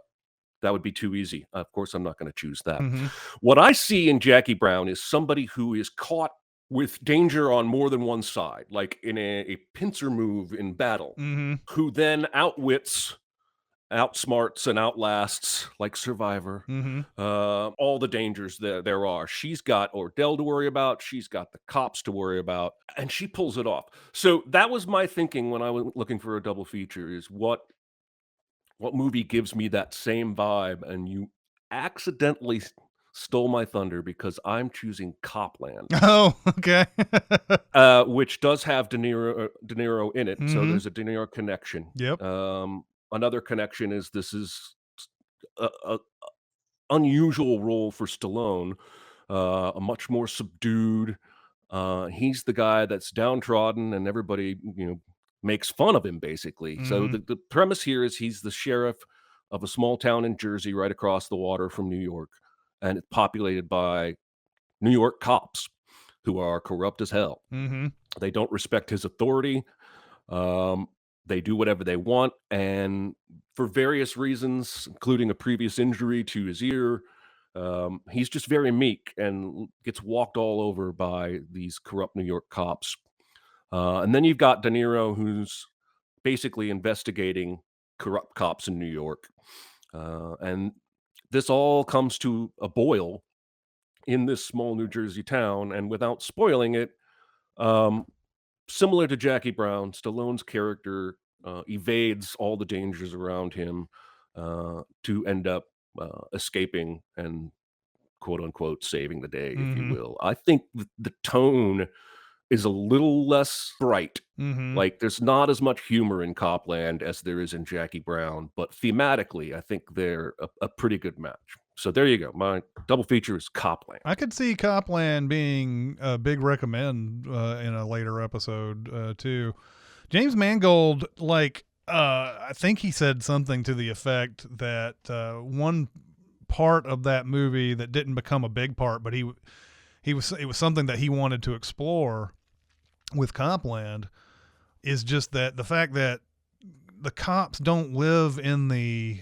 would be too easy. Of course, I'm not going to choose that. Mm-hmm. What I see in Jackie Brown is somebody who is caught with danger on more than one side, like in a pincer move in battle, Mm-hmm. who then outwits, outsmarts, and outlasts, like Survivor, Mm-hmm. all the dangers there are. She's got Ordell to worry about. She's got the cops to worry about, and she pulls it off. So that was my thinking when I was looking for a double feature: is what movie gives me that same vibe? And you accidentally stole my thunder because I'm choosing Copland, Oh, okay. which does have De Niro in it. So Mm-hmm. there's a De Niro connection. Yep. Another connection is this is a unusual role for Stallone, a much more subdued. He's the guy that's downtrodden, and everybody makes fun of him basically. So Mm-hmm. the premise here is he's the sheriff of a small town in Jersey, right across the water from New York, and it's populated by New York cops who are corrupt as hell. Mm-hmm. They don't respect his authority. Um, they do whatever they want, and for various reasons, including a previous injury to his ear, he's just very meek and gets walked all over by these corrupt New York cops. And then you've got De Niro, who's basically investigating corrupt cops in New York. And this all comes to a boil in this small New Jersey town. And without spoiling it, um, similar to Jackie Brown, Stallone's character evades all the dangers around him to end up escaping and quote unquote saving the day, if you Mm-hmm. will. I think the tone is a little less bright. Mm-hmm. Like there's not as much humor in Copland as there is in Jackie Brown, but thematically, I think they're a pretty good match. So there you go. My double feature is Copland. I could see Copland being a big recommend in a later episode too. James Mangold, I think he said something to the effect that one part of that movie that didn't become a big part, but it was something that he wanted to explore with Copland, is just that the fact that the cops don't live in the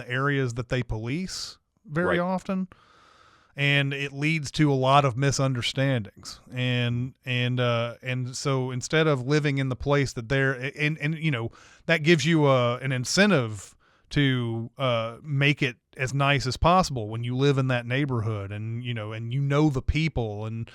areas that they police very Right. often, and it leads to a lot of misunderstandings. And so instead of living in the place that they're and that gives you an incentive to make it as nice as possible when you live in that neighborhood, and the people and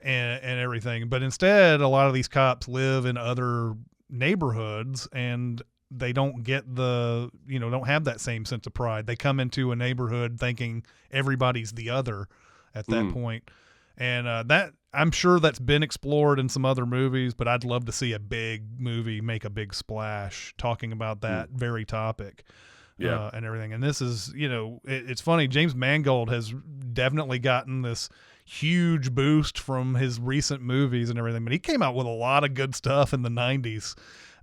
everything. But instead, a lot of these cops live in other neighborhoods, and they don't get don't have that same sense of pride. They come into a neighborhood thinking everybody's the other at that point. And that, I'm sure that's been explored in some other movies, but I'd love to see a big movie make a big splash talking about that very topic. Yeah. And everything. And this is, it's funny. James Mangold has definitely gotten this huge boost from his recent movies and everything, but he came out with a lot of good stuff in the 90s.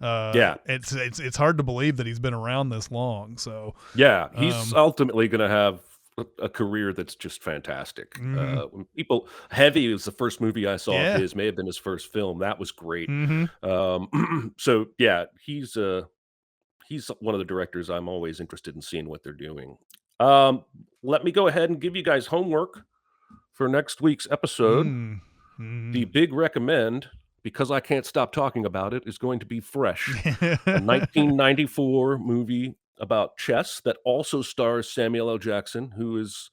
Yeah. It's hard to believe that he's been around this long. So Yeah, he's ultimately going to have a career that's just fantastic. When Heavy was the first movie I saw Yeah. of his, may have been his first film. That was great. Mm-hmm. So yeah, he's one of the directors I'm always interested in seeing what they're doing. Let me go ahead and give you guys homework for next week's episode. The big recommend, because I can't stop talking about it, is going to be Fresh, a 1994 movie about chess that also stars Samuel L. Jackson, who is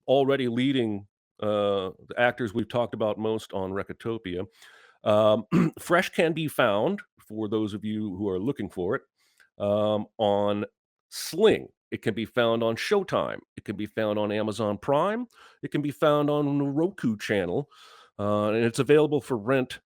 already leading the actors we've talked about most on Recotopia. Fresh can be found, for those of you who are looking for it, on Sling. It can be found on Showtime. It can be found on Amazon Prime. It can be found on the Roku channel. And it's available for rent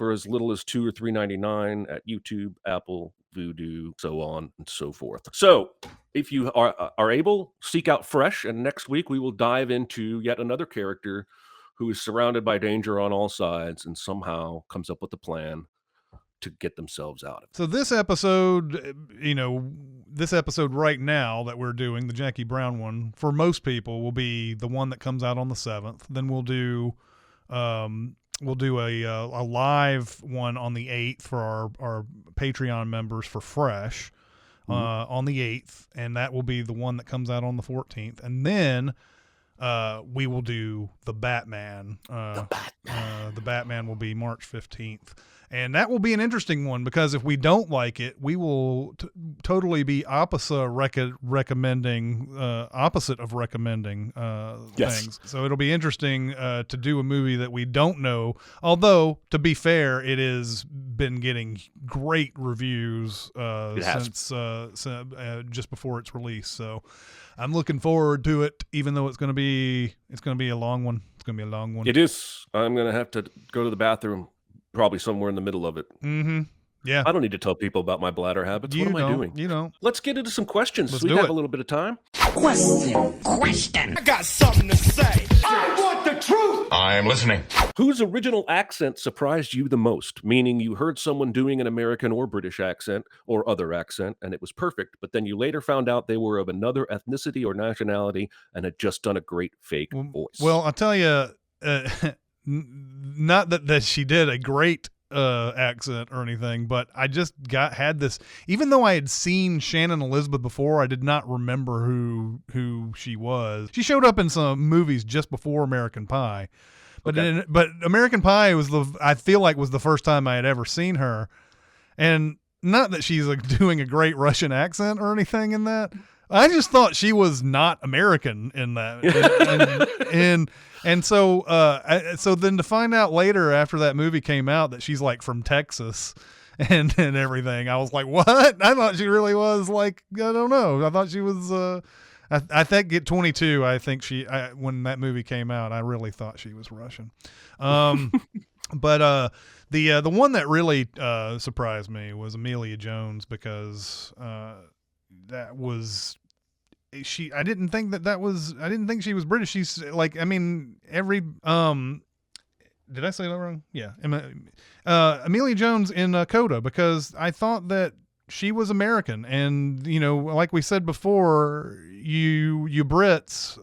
for as little as $2 or $3.99 at YouTube, Apple, Vudu, so on and so forth. So if you are able, seek out Fresh, and next week we will dive into yet another character who is surrounded by danger on all sides and somehow comes up with a plan to get themselves out of it. So this episode, this episode right now that we're doing, the Jackie Brown one, for most people will be the one that comes out on the 7th. Then we'll do a live one on the 8th for our Patreon members for Fresh on the 8th, and that will be the one that comes out on the 14th. And then we will do the Batman. The Batman will be March 15th. And that will be an interesting one because if we don't like it, we will totally be opposite of recommending things. So it'll be interesting to do a movie that we don't know. Although, to be fair, it has been getting great reviews since just before its release. So I'm looking forward to it, even though it's going to be a long one. It's going to be a long one. It is. I'm going to have to go to the bathroom. Probably somewhere in the middle of it. Mm-hmm. Yeah. I don't need to tell people about my bladder habits. What am I doing? Let's get into some questions. We have a little bit of time. Question. I got something to say. I want the truth. I am listening. Whose original accent surprised you the most? Meaning you heard someone doing an American or British accent or other accent, and it was perfect, but then you later found out they were of another ethnicity or nationality and had just done a great fake voice. Well, I'll tell you, not that she did a great accent or anything, but I just had this, even though I had seen Shannon Elizabeth before, I did not remember who she was. She showed up in some movies just before American Pie, but American Pie was I feel like was the first time I had ever seen her. And not that she's like doing a great Russian accent or anything in that. I just thought she was not American in that. And so then to find out later after that movie came out that she's like from Texas and everything, I was like, what? I thought she really was like, I don't know. I thought she was, I think at 22, I think when that movie came out, I really thought she was Russian. But the one that really surprised me was Amelia Jones because that was I didn't think she was British. She's like, I mean, did I say that wrong? Yeah. Amelia Jones in Coda, because I thought that she was American. And, like we said before, you Brits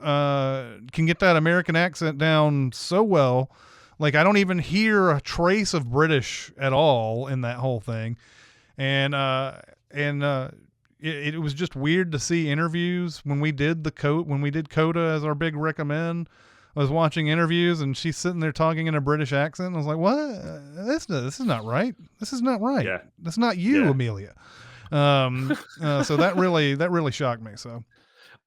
can get that American accent down so well. Like, I don't even hear a trace of British at all in that whole thing. And it was just weird to see interviews when we did Coda as our big recommend. I was watching interviews and she's sitting there talking in a British accent. And I was like, what? This is not right. This is not right. Yeah. That's not you, Amelia. So that really shocked me. So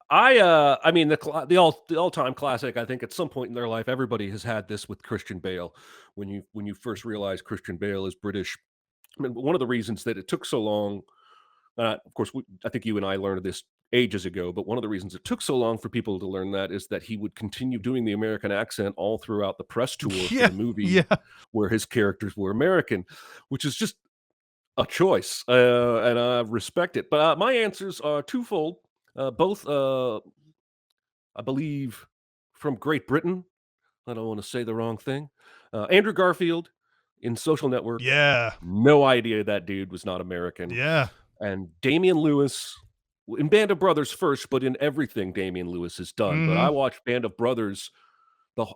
I mean, the all-time classic, I think at some point in their life, everybody has had this with Christian Bale. When you first realize Christian Bale is British, I mean, one of the reasons that it took so long, of course, I think you and I learned this ages ago, but one of the reasons it took so long for people to learn that is that he would continue doing the American accent all throughout the press tour for the movie where his characters were American, which is just a choice, and I respect it. But my answers are twofold. Both, I believe, from Great Britain. I don't want to say the wrong thing. Andrew Garfield in Social Network. Yeah. No idea that dude was not American. Yeah. And Damian Lewis in Band of Brothers first, but in everything Damian Lewis has done. But I watched Band of Brothers.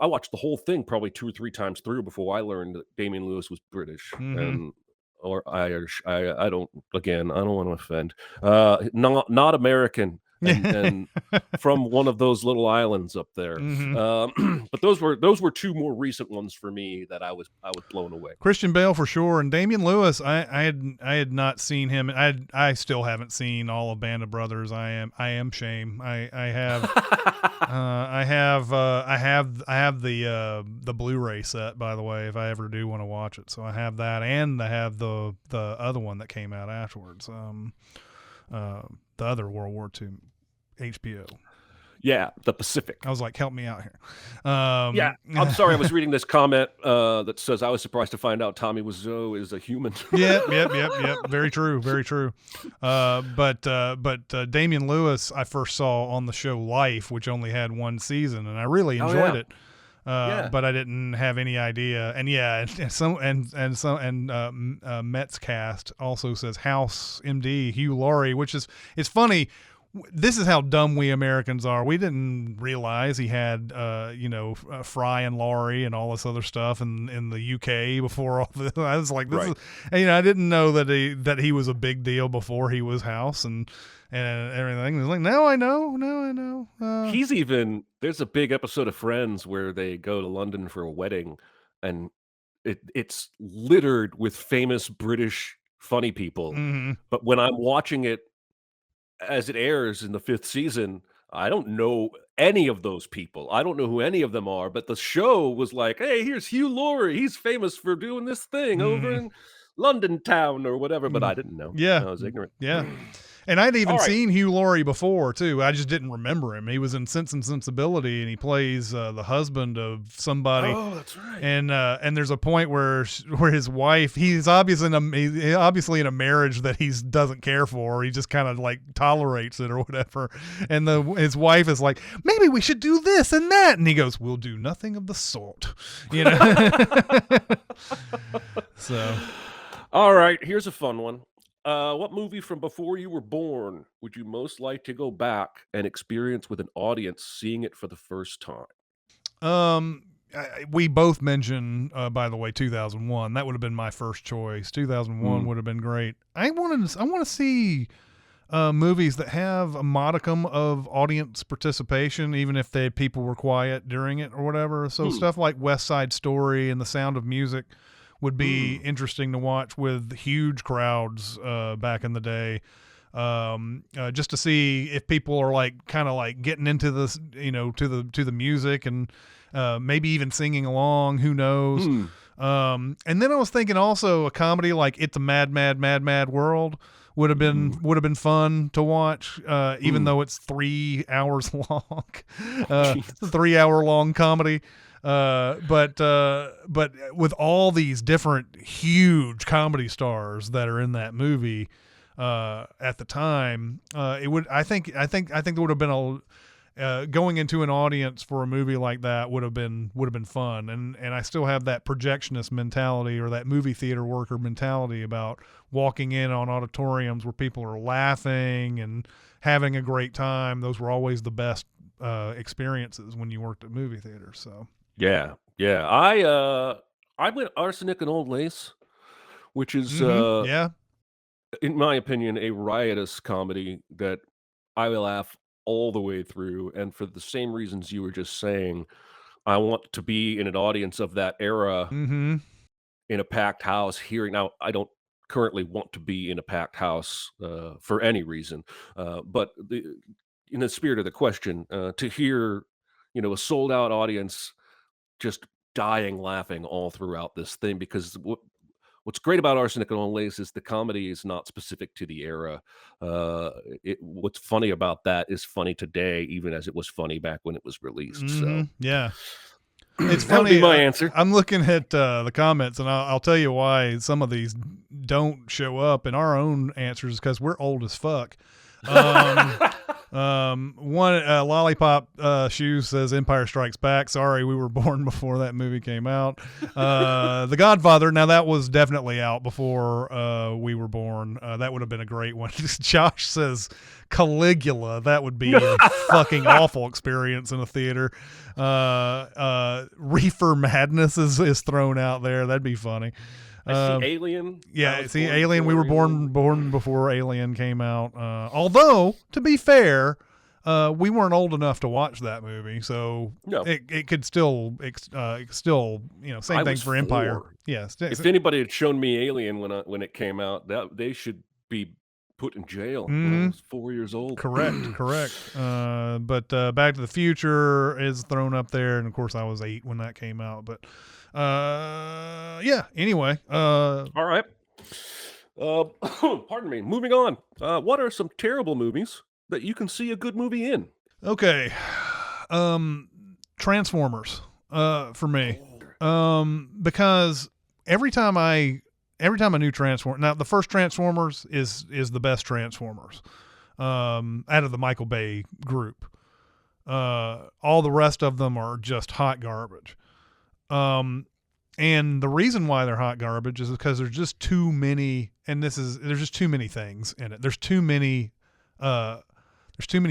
I watched the whole thing probably 2 or 3 times through before I learned that Damian Lewis was British or Irish. I don't want to offend. Not American. And from one of those little islands up there. But those were 2 more recent ones for me that I was blown away. Christian Bale for sure, and Damian Lewis. I had not seen him. I still haven't seen all of Band of Brothers. I am shame. I have the Blu-ray set, by the way, if I ever do want to watch it. So I have that, and I have the other one that came out afterwards. The other World War II HBO. Yeah, the Pacific. I was like, help me out here. Yeah, I'm sorry. I was reading this comment that says, I was surprised to find out Tommy Wiseau is a human. Yep. Very true. Very true. But Damian Lewis, I first saw on the show Life, which only had one season, and I really enjoyed it. But I didn't have any idea. And Met's cast also says House MD Hugh Laurie, which is, it's funny. This is how dumb we Americans are. We didn't realize he had, Fry and Laurie and all this other stuff in the UK before all this. I was like, this is, I didn't know that he was a big deal before he was House and everything. It's like, now I know. He's there's a big episode of Friends where they go to London for a wedding, and it's littered with famous British funny people. Mm-hmm. But when I'm watching it as it airs in the 5th season, I don't know any of those people. I don't know who any of them are, but the show was like, hey, here's Hugh Laurie. He's famous for doing this thing over in London town or whatever, but I didn't know. Yeah. I was ignorant. Yeah. And I'd even seen Hugh Laurie before too. I just didn't remember him. He was in Sense and Sensibility, and he plays the husband of somebody. Oh, that's right. And there's a point where his wife, he's obviously in a marriage that he doesn't care for. He just kind of like tolerates it or whatever. And his wife is like, maybe we should do this and that, and he goes, we'll do nothing of the sort. So, all right, here's a fun one. What movie from before you were born would you most like to go back and experience with an audience seeing it for the first time? We both mentioned, by the way, 2001. That would have been my first choice. 2001 would have been great. I want to see movies that have a modicum of audience participation, even if people were quiet during it or whatever. So stuff like West Side Story and The Sound of Music would be interesting to watch with huge crowds back in the day, just to see if people are like kind of like getting into this, to the music and maybe even singing along. Who knows? And then I was thinking also a comedy like It's a Mad, Mad, Mad, Mad World would have been fun to watch, even though it's 3 hours long. It's a 3 hour long comedy. But with all these different huge comedy stars that are in that movie, at the time, I think there would have been going into an audience for a movie like that would have been fun. And I still have that projectionist mentality or that movie theater worker mentality about walking in on auditoriums where people are laughing and having a great time. Those were always the best, experiences when you worked at movie theaters. So. Yeah. I went Arsenic and Old Lace, which is, in my opinion, a riotous comedy that I will laugh all the way through. And for the same reasons you were just saying, I want to be in an audience of that era in a packed house hearing. Now, I don't currently want to be in a packed house for any reason, but in the spirit of the question, to hear, a sold out audience just dying laughing all throughout this thing, because what's great about Arsenic and Old Lace is the comedy is not specific to the era. What's funny about that is funny today, even as it was funny back when it was released. So yeah, it's that would funny. be my answer. I'm looking at the comments, and I'll tell you why some of these don't show up in our own answers, because we're old as fuck. One Lollipop Shoes says Empire Strikes Back. Sorry, we were born before that movie came out. The Godfather, now that was definitely out before we were born. That would have been a great one. Josh says Caligula. That would be a fucking awful experience in a theater. Reefer Madness is thrown out there. That'd be funny. I see Alien. Yeah, see Alien. We were born before Alien came out. Although, to be fair, we weren't old enough to watch that movie, so it could still, same thing for Empire. Yes. If anybody had shown me Alien when it came out, that they should be put in jail. When I was 4 years old. Correct. But Back to the Future is thrown up there, and of course I was 8 when that came out. But anyway. All right. Pardon me. Moving on. What are some terrible movies that you can see a good movie in? Okay. Transformers, for me. Because every time a new Transformer, now the first Transformers is the best Transformers, out of the Michael Bay group. All the rest of them are just hot garbage. And the reason why they're hot garbage is because there's just too many, and there's just too many things in it. There's too many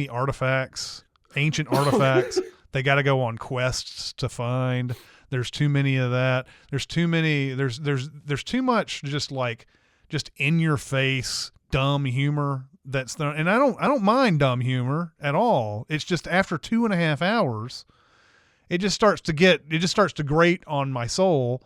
artifacts, ancient artifacts. They got to go on quests to find. There's too many of that. There's too much just in your face dumb humor. And I don't mind dumb humor at all. It's just after 2.5 hours, it just starts to grate on my soul.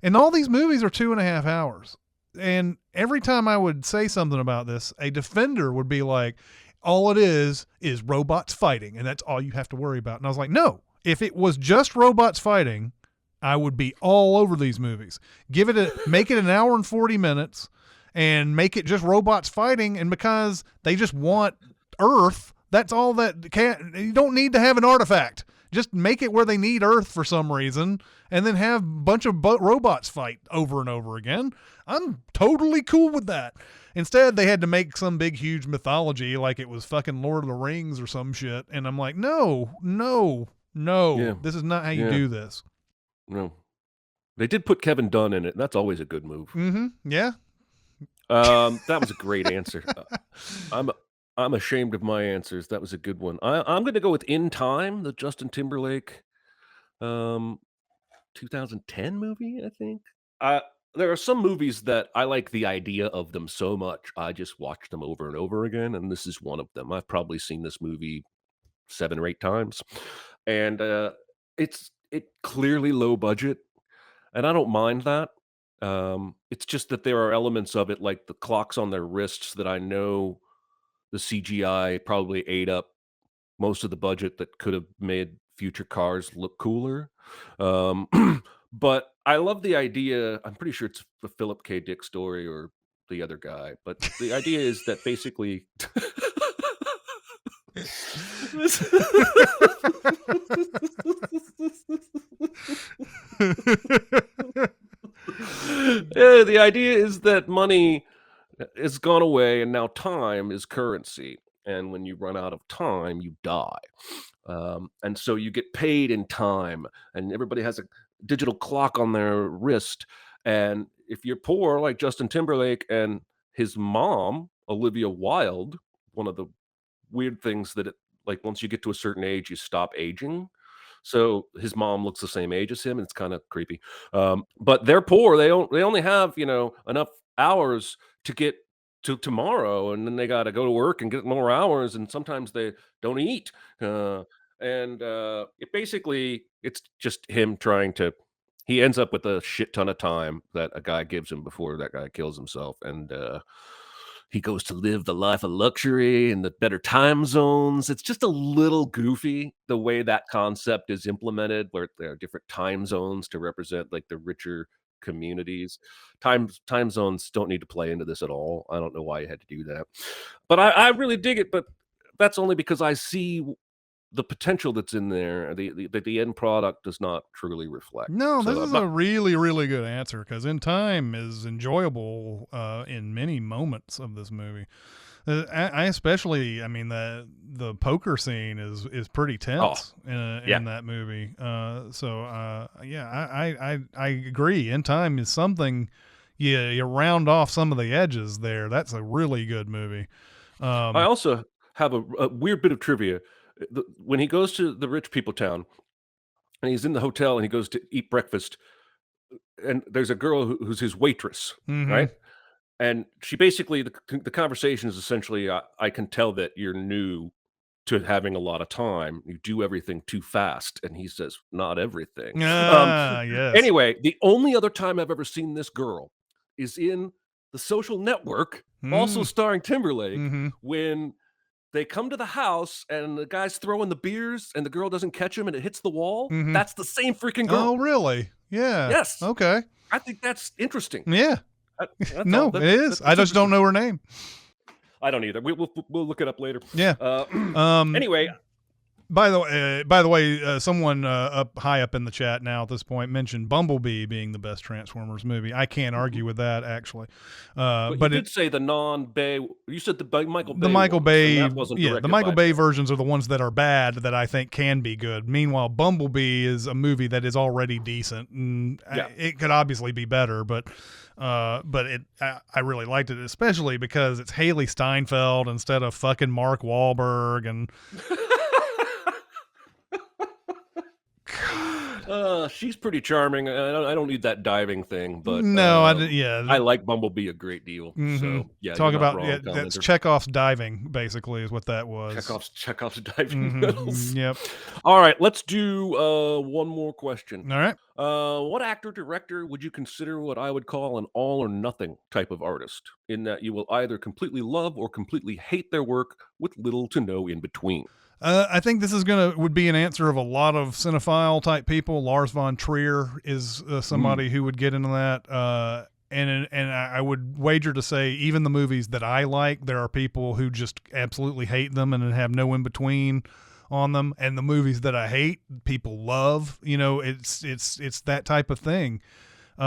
And all these movies are 2.5 hours. And every time I would say something about this, a defender would be like, all it is robots fighting, and that's all you have to worry about. And I was like, no, if it was just robots fighting, I would be all over these movies. Make it an hour and 40 minutes and make it just robots fighting. And because they just want Earth, that's all you don't need to have an artifact. Just make it where they need Earth for some reason, and then have a bunch of robots fight over and over again. I'm totally cool with that. Instead, they had to make some big, huge mythology like it was fucking Lord of the Rings or some shit. And I'm like, no. Yeah. This is not how you do this. No. They did put Kevin Dunn in it. And that's always a good move. Mm-hmm. Yeah. That was a great answer. I'm ashamed of my answers. That was a good one. I'm going to go with In Time, the Justin Timberlake 2010 movie, I think. There are some movies that I like the idea of them so much, I just watch them over and over again, and this is one of them. I've probably seen this movie 7 or 8 times, and it clearly low budget, and I don't mind that. It's just that there are elements of it, like the clocks on their wrists, that I know the CGI probably ate up most of the budget that could have made future cars look cooler. But I love the idea. I'm pretty sure it's the Philip K. Dick story or the other guy, but the idea is that basically the idea is that money has gone away and now time is currency. And when you run out of time, you die. And so you get paid in time, and everybody has a digital clock on their wrist. And if you're poor, like Justin Timberlake and his mom, Olivia Wilde, one of the weird things like once you get to a certain age, you stop aging. So his mom looks the same age as him, and it's kind of creepy. But they're poor. They only have, enough hours to get to tomorrow, and then they got to go to work and get more hours, and sometimes they don't eat. It's just him he ends up with a shit ton of time that a guy gives him before that guy kills himself. And he goes to live the life of luxury in the better time zones. It's just a little goofy the way that concept is implemented, where there are different time zones to represent like the richer communities. Time zones don't need to play into this at all. I don't know why you had to do that, but I really dig it. But that's only because I see the potential that's in there. The end product does not truly reflect. No, this is a really, really good answer, because In Time is enjoyable in many moments of this movie. I especially, the poker scene is pretty tense in that movie. I agree. In Time is something. You round off some of the edges there. That's a really good movie. I also have a weird bit of trivia. When he goes to the rich people town and he's in the hotel and he goes to eat breakfast, and there's a girl who's his waitress, right? And she basically, the conversation is essentially, I can tell that you're new to having a lot of time. You do everything too fast. And he says, not everything. Yes. Anyway, the only other time I've ever seen this girl is in The Social Network, also starring Timberlake, when they come to the house and the guy's throwing the beers and the girl doesn't catch him and it hits the wall. That's the same freaking girl. Oh, really? Yeah. Yes. Okay. I think that's interesting. Yeah. It is. I just don't know her name. I don't either. We'll look it up later. Yeah. Anyway, By the way, someone up high up in the chat now at this point mentioned Bumblebee being the best Transformers movie. I can't argue with that, actually. But you did say the non-Bay. You said the Michael Bay. The Michael ones, Bay, and that wasn't yeah, the directed Michael by Bay him. versions are the ones that are bad that I think can be good. Meanwhile, Bumblebee is a movie that is already decent, and it could obviously be better, but I really liked it, especially because it's Haley Steinfeld instead of fucking Mark Wahlberg, and she's pretty charming. I don't need that diving thing, but no, I like Bumblebee a great deal. Mm-hmm. So yeah, talk you're not about wrong, that's commenter. Chekhov's diving, basically, is what that was. Chekhov's diving bills. Yep. All right, let's do one more question. All right. What actor director would you consider what I would call an all or nothing type of artist, in that you will either completely love or completely hate their work with little to no in between? I think this would be an answer of a lot of cinephile type people. Lars von Trier is somebody who would get into that. And I would wager to say even the movies that I like, there are people who just absolutely hate them and have no in between on them. And the movies that I hate, people love. You know, it's that type of thing. He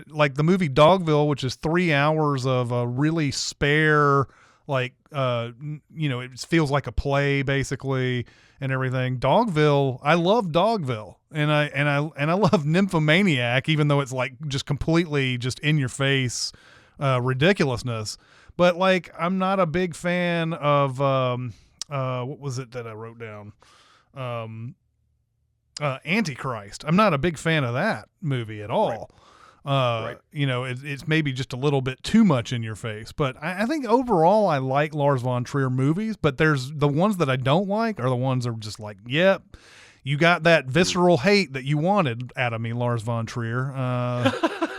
like the movie Dogville, which is 3 hours of a really spare, like, it feels like a play basically and everything. Dogville, I love Dogville, and I love Nymphomaniac, even though it's like just completely just in your face ridiculousness. But like, I'm not a big fan of what was it that I wrote down? Antichrist. I'm not a big fan of that movie at all. Right. It's maybe just a little bit too much in your face, but I think overall I like Lars von Trier movies, but there's the ones that I don't like are the ones that are just like, yep, you got that visceral hate that you wanted out of me, Lars von Trier,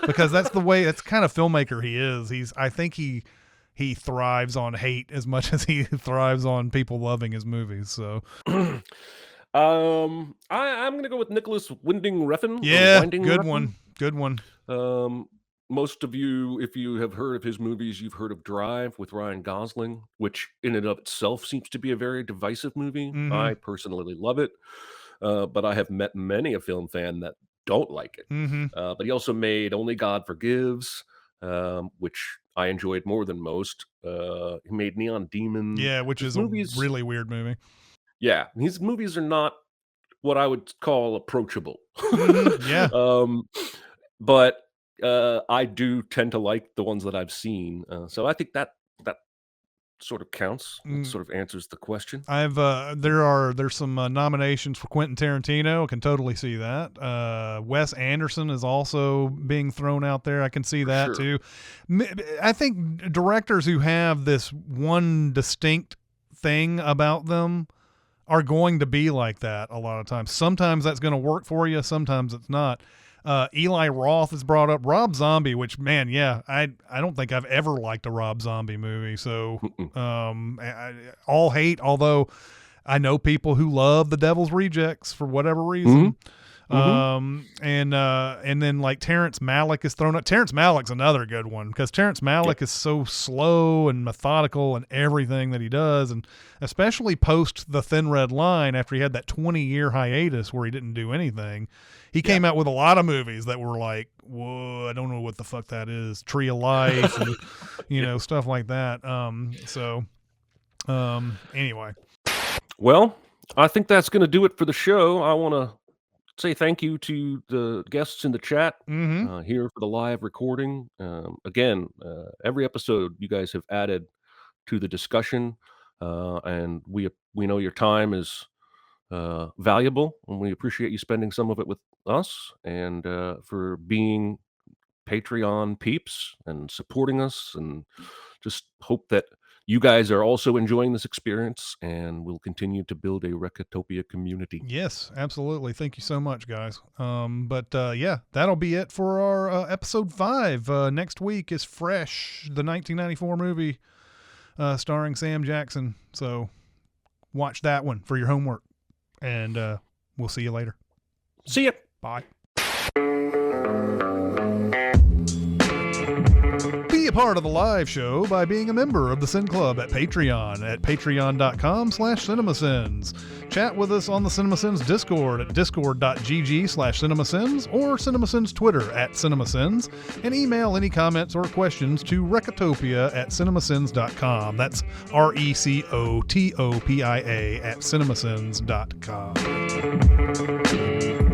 because that's the kind of filmmaker he is. I think he thrives on hate as much as he thrives on people loving his movies. So I'm going to go with Nicholas Winding Refn. Yeah, good one. Most of you, if you have heard of his movies, you've heard of Drive with Ryan Gosling, which in and of itself seems to be a very divisive movie. Mm-hmm. I personally love it, but I have met many a film fan that don't like it. Mm-hmm. But he also made Only God Forgives, which I enjoyed more than most. He made Neon Demon. Yeah, which is a really weird movie. Yeah, his movies are not what I would call approachable. Mm-hmm. Yeah. But I do tend to like the ones that I've seen. So I think that sort of counts. It sort of answers the question. There's some nominations for Quentin Tarantino. I can totally see that. Wes Anderson is also being thrown out there. I can see that too. I think directors who have this one distinct thing about them are going to be like that a lot of times. Sometimes that's going to work for you. Sometimes it's not. Eli Roth is brought up. Rob Zombie, which, man, yeah, I don't think I've ever liked a Rob Zombie movie. So, all hate, although I know people who love The Devil's Rejects for whatever reason. And then like Terrence Malick is thrown up. Terrence Malick's another good one because Terrence Malick is so slow and methodical in everything that he does, and especially post The Thin Red Line, after he had that 20-year hiatus where he didn't do anything. He came out with a lot of movies that were like, whoa, I don't know what the fuck that is. Tree of Life and, stuff like that. Anyway. Well, I think that's going to do it for the show. I want to say thank you to the guests in the chat here for the live recording. Again, every episode you guys have added to the discussion, and we know your time is valuable, and we appreciate you spending some of it with us, and for being Patreon peeps and supporting us, and just hope that you guys are also enjoying this experience, and we'll continue to build a Recotopia community. Yes, absolutely. Thank you so much, guys. Yeah, that'll be it for our episode 5. Next week is Fresh, the 1994 movie starring Sam Jackson. So watch that one for your homework, and we'll see you later. See ya. Bye. a part of the live show by being a member of the Sin Club at Patreon at patreon.com/cinemasins. Chat with us on the Cinemasins Discord at discord.gg/cinemasins or Cinemasins Twitter at Cinemasins, and email any comments or questions to recotopia@cinemasins.com. That's RECOTOPIA at cinemasins.com.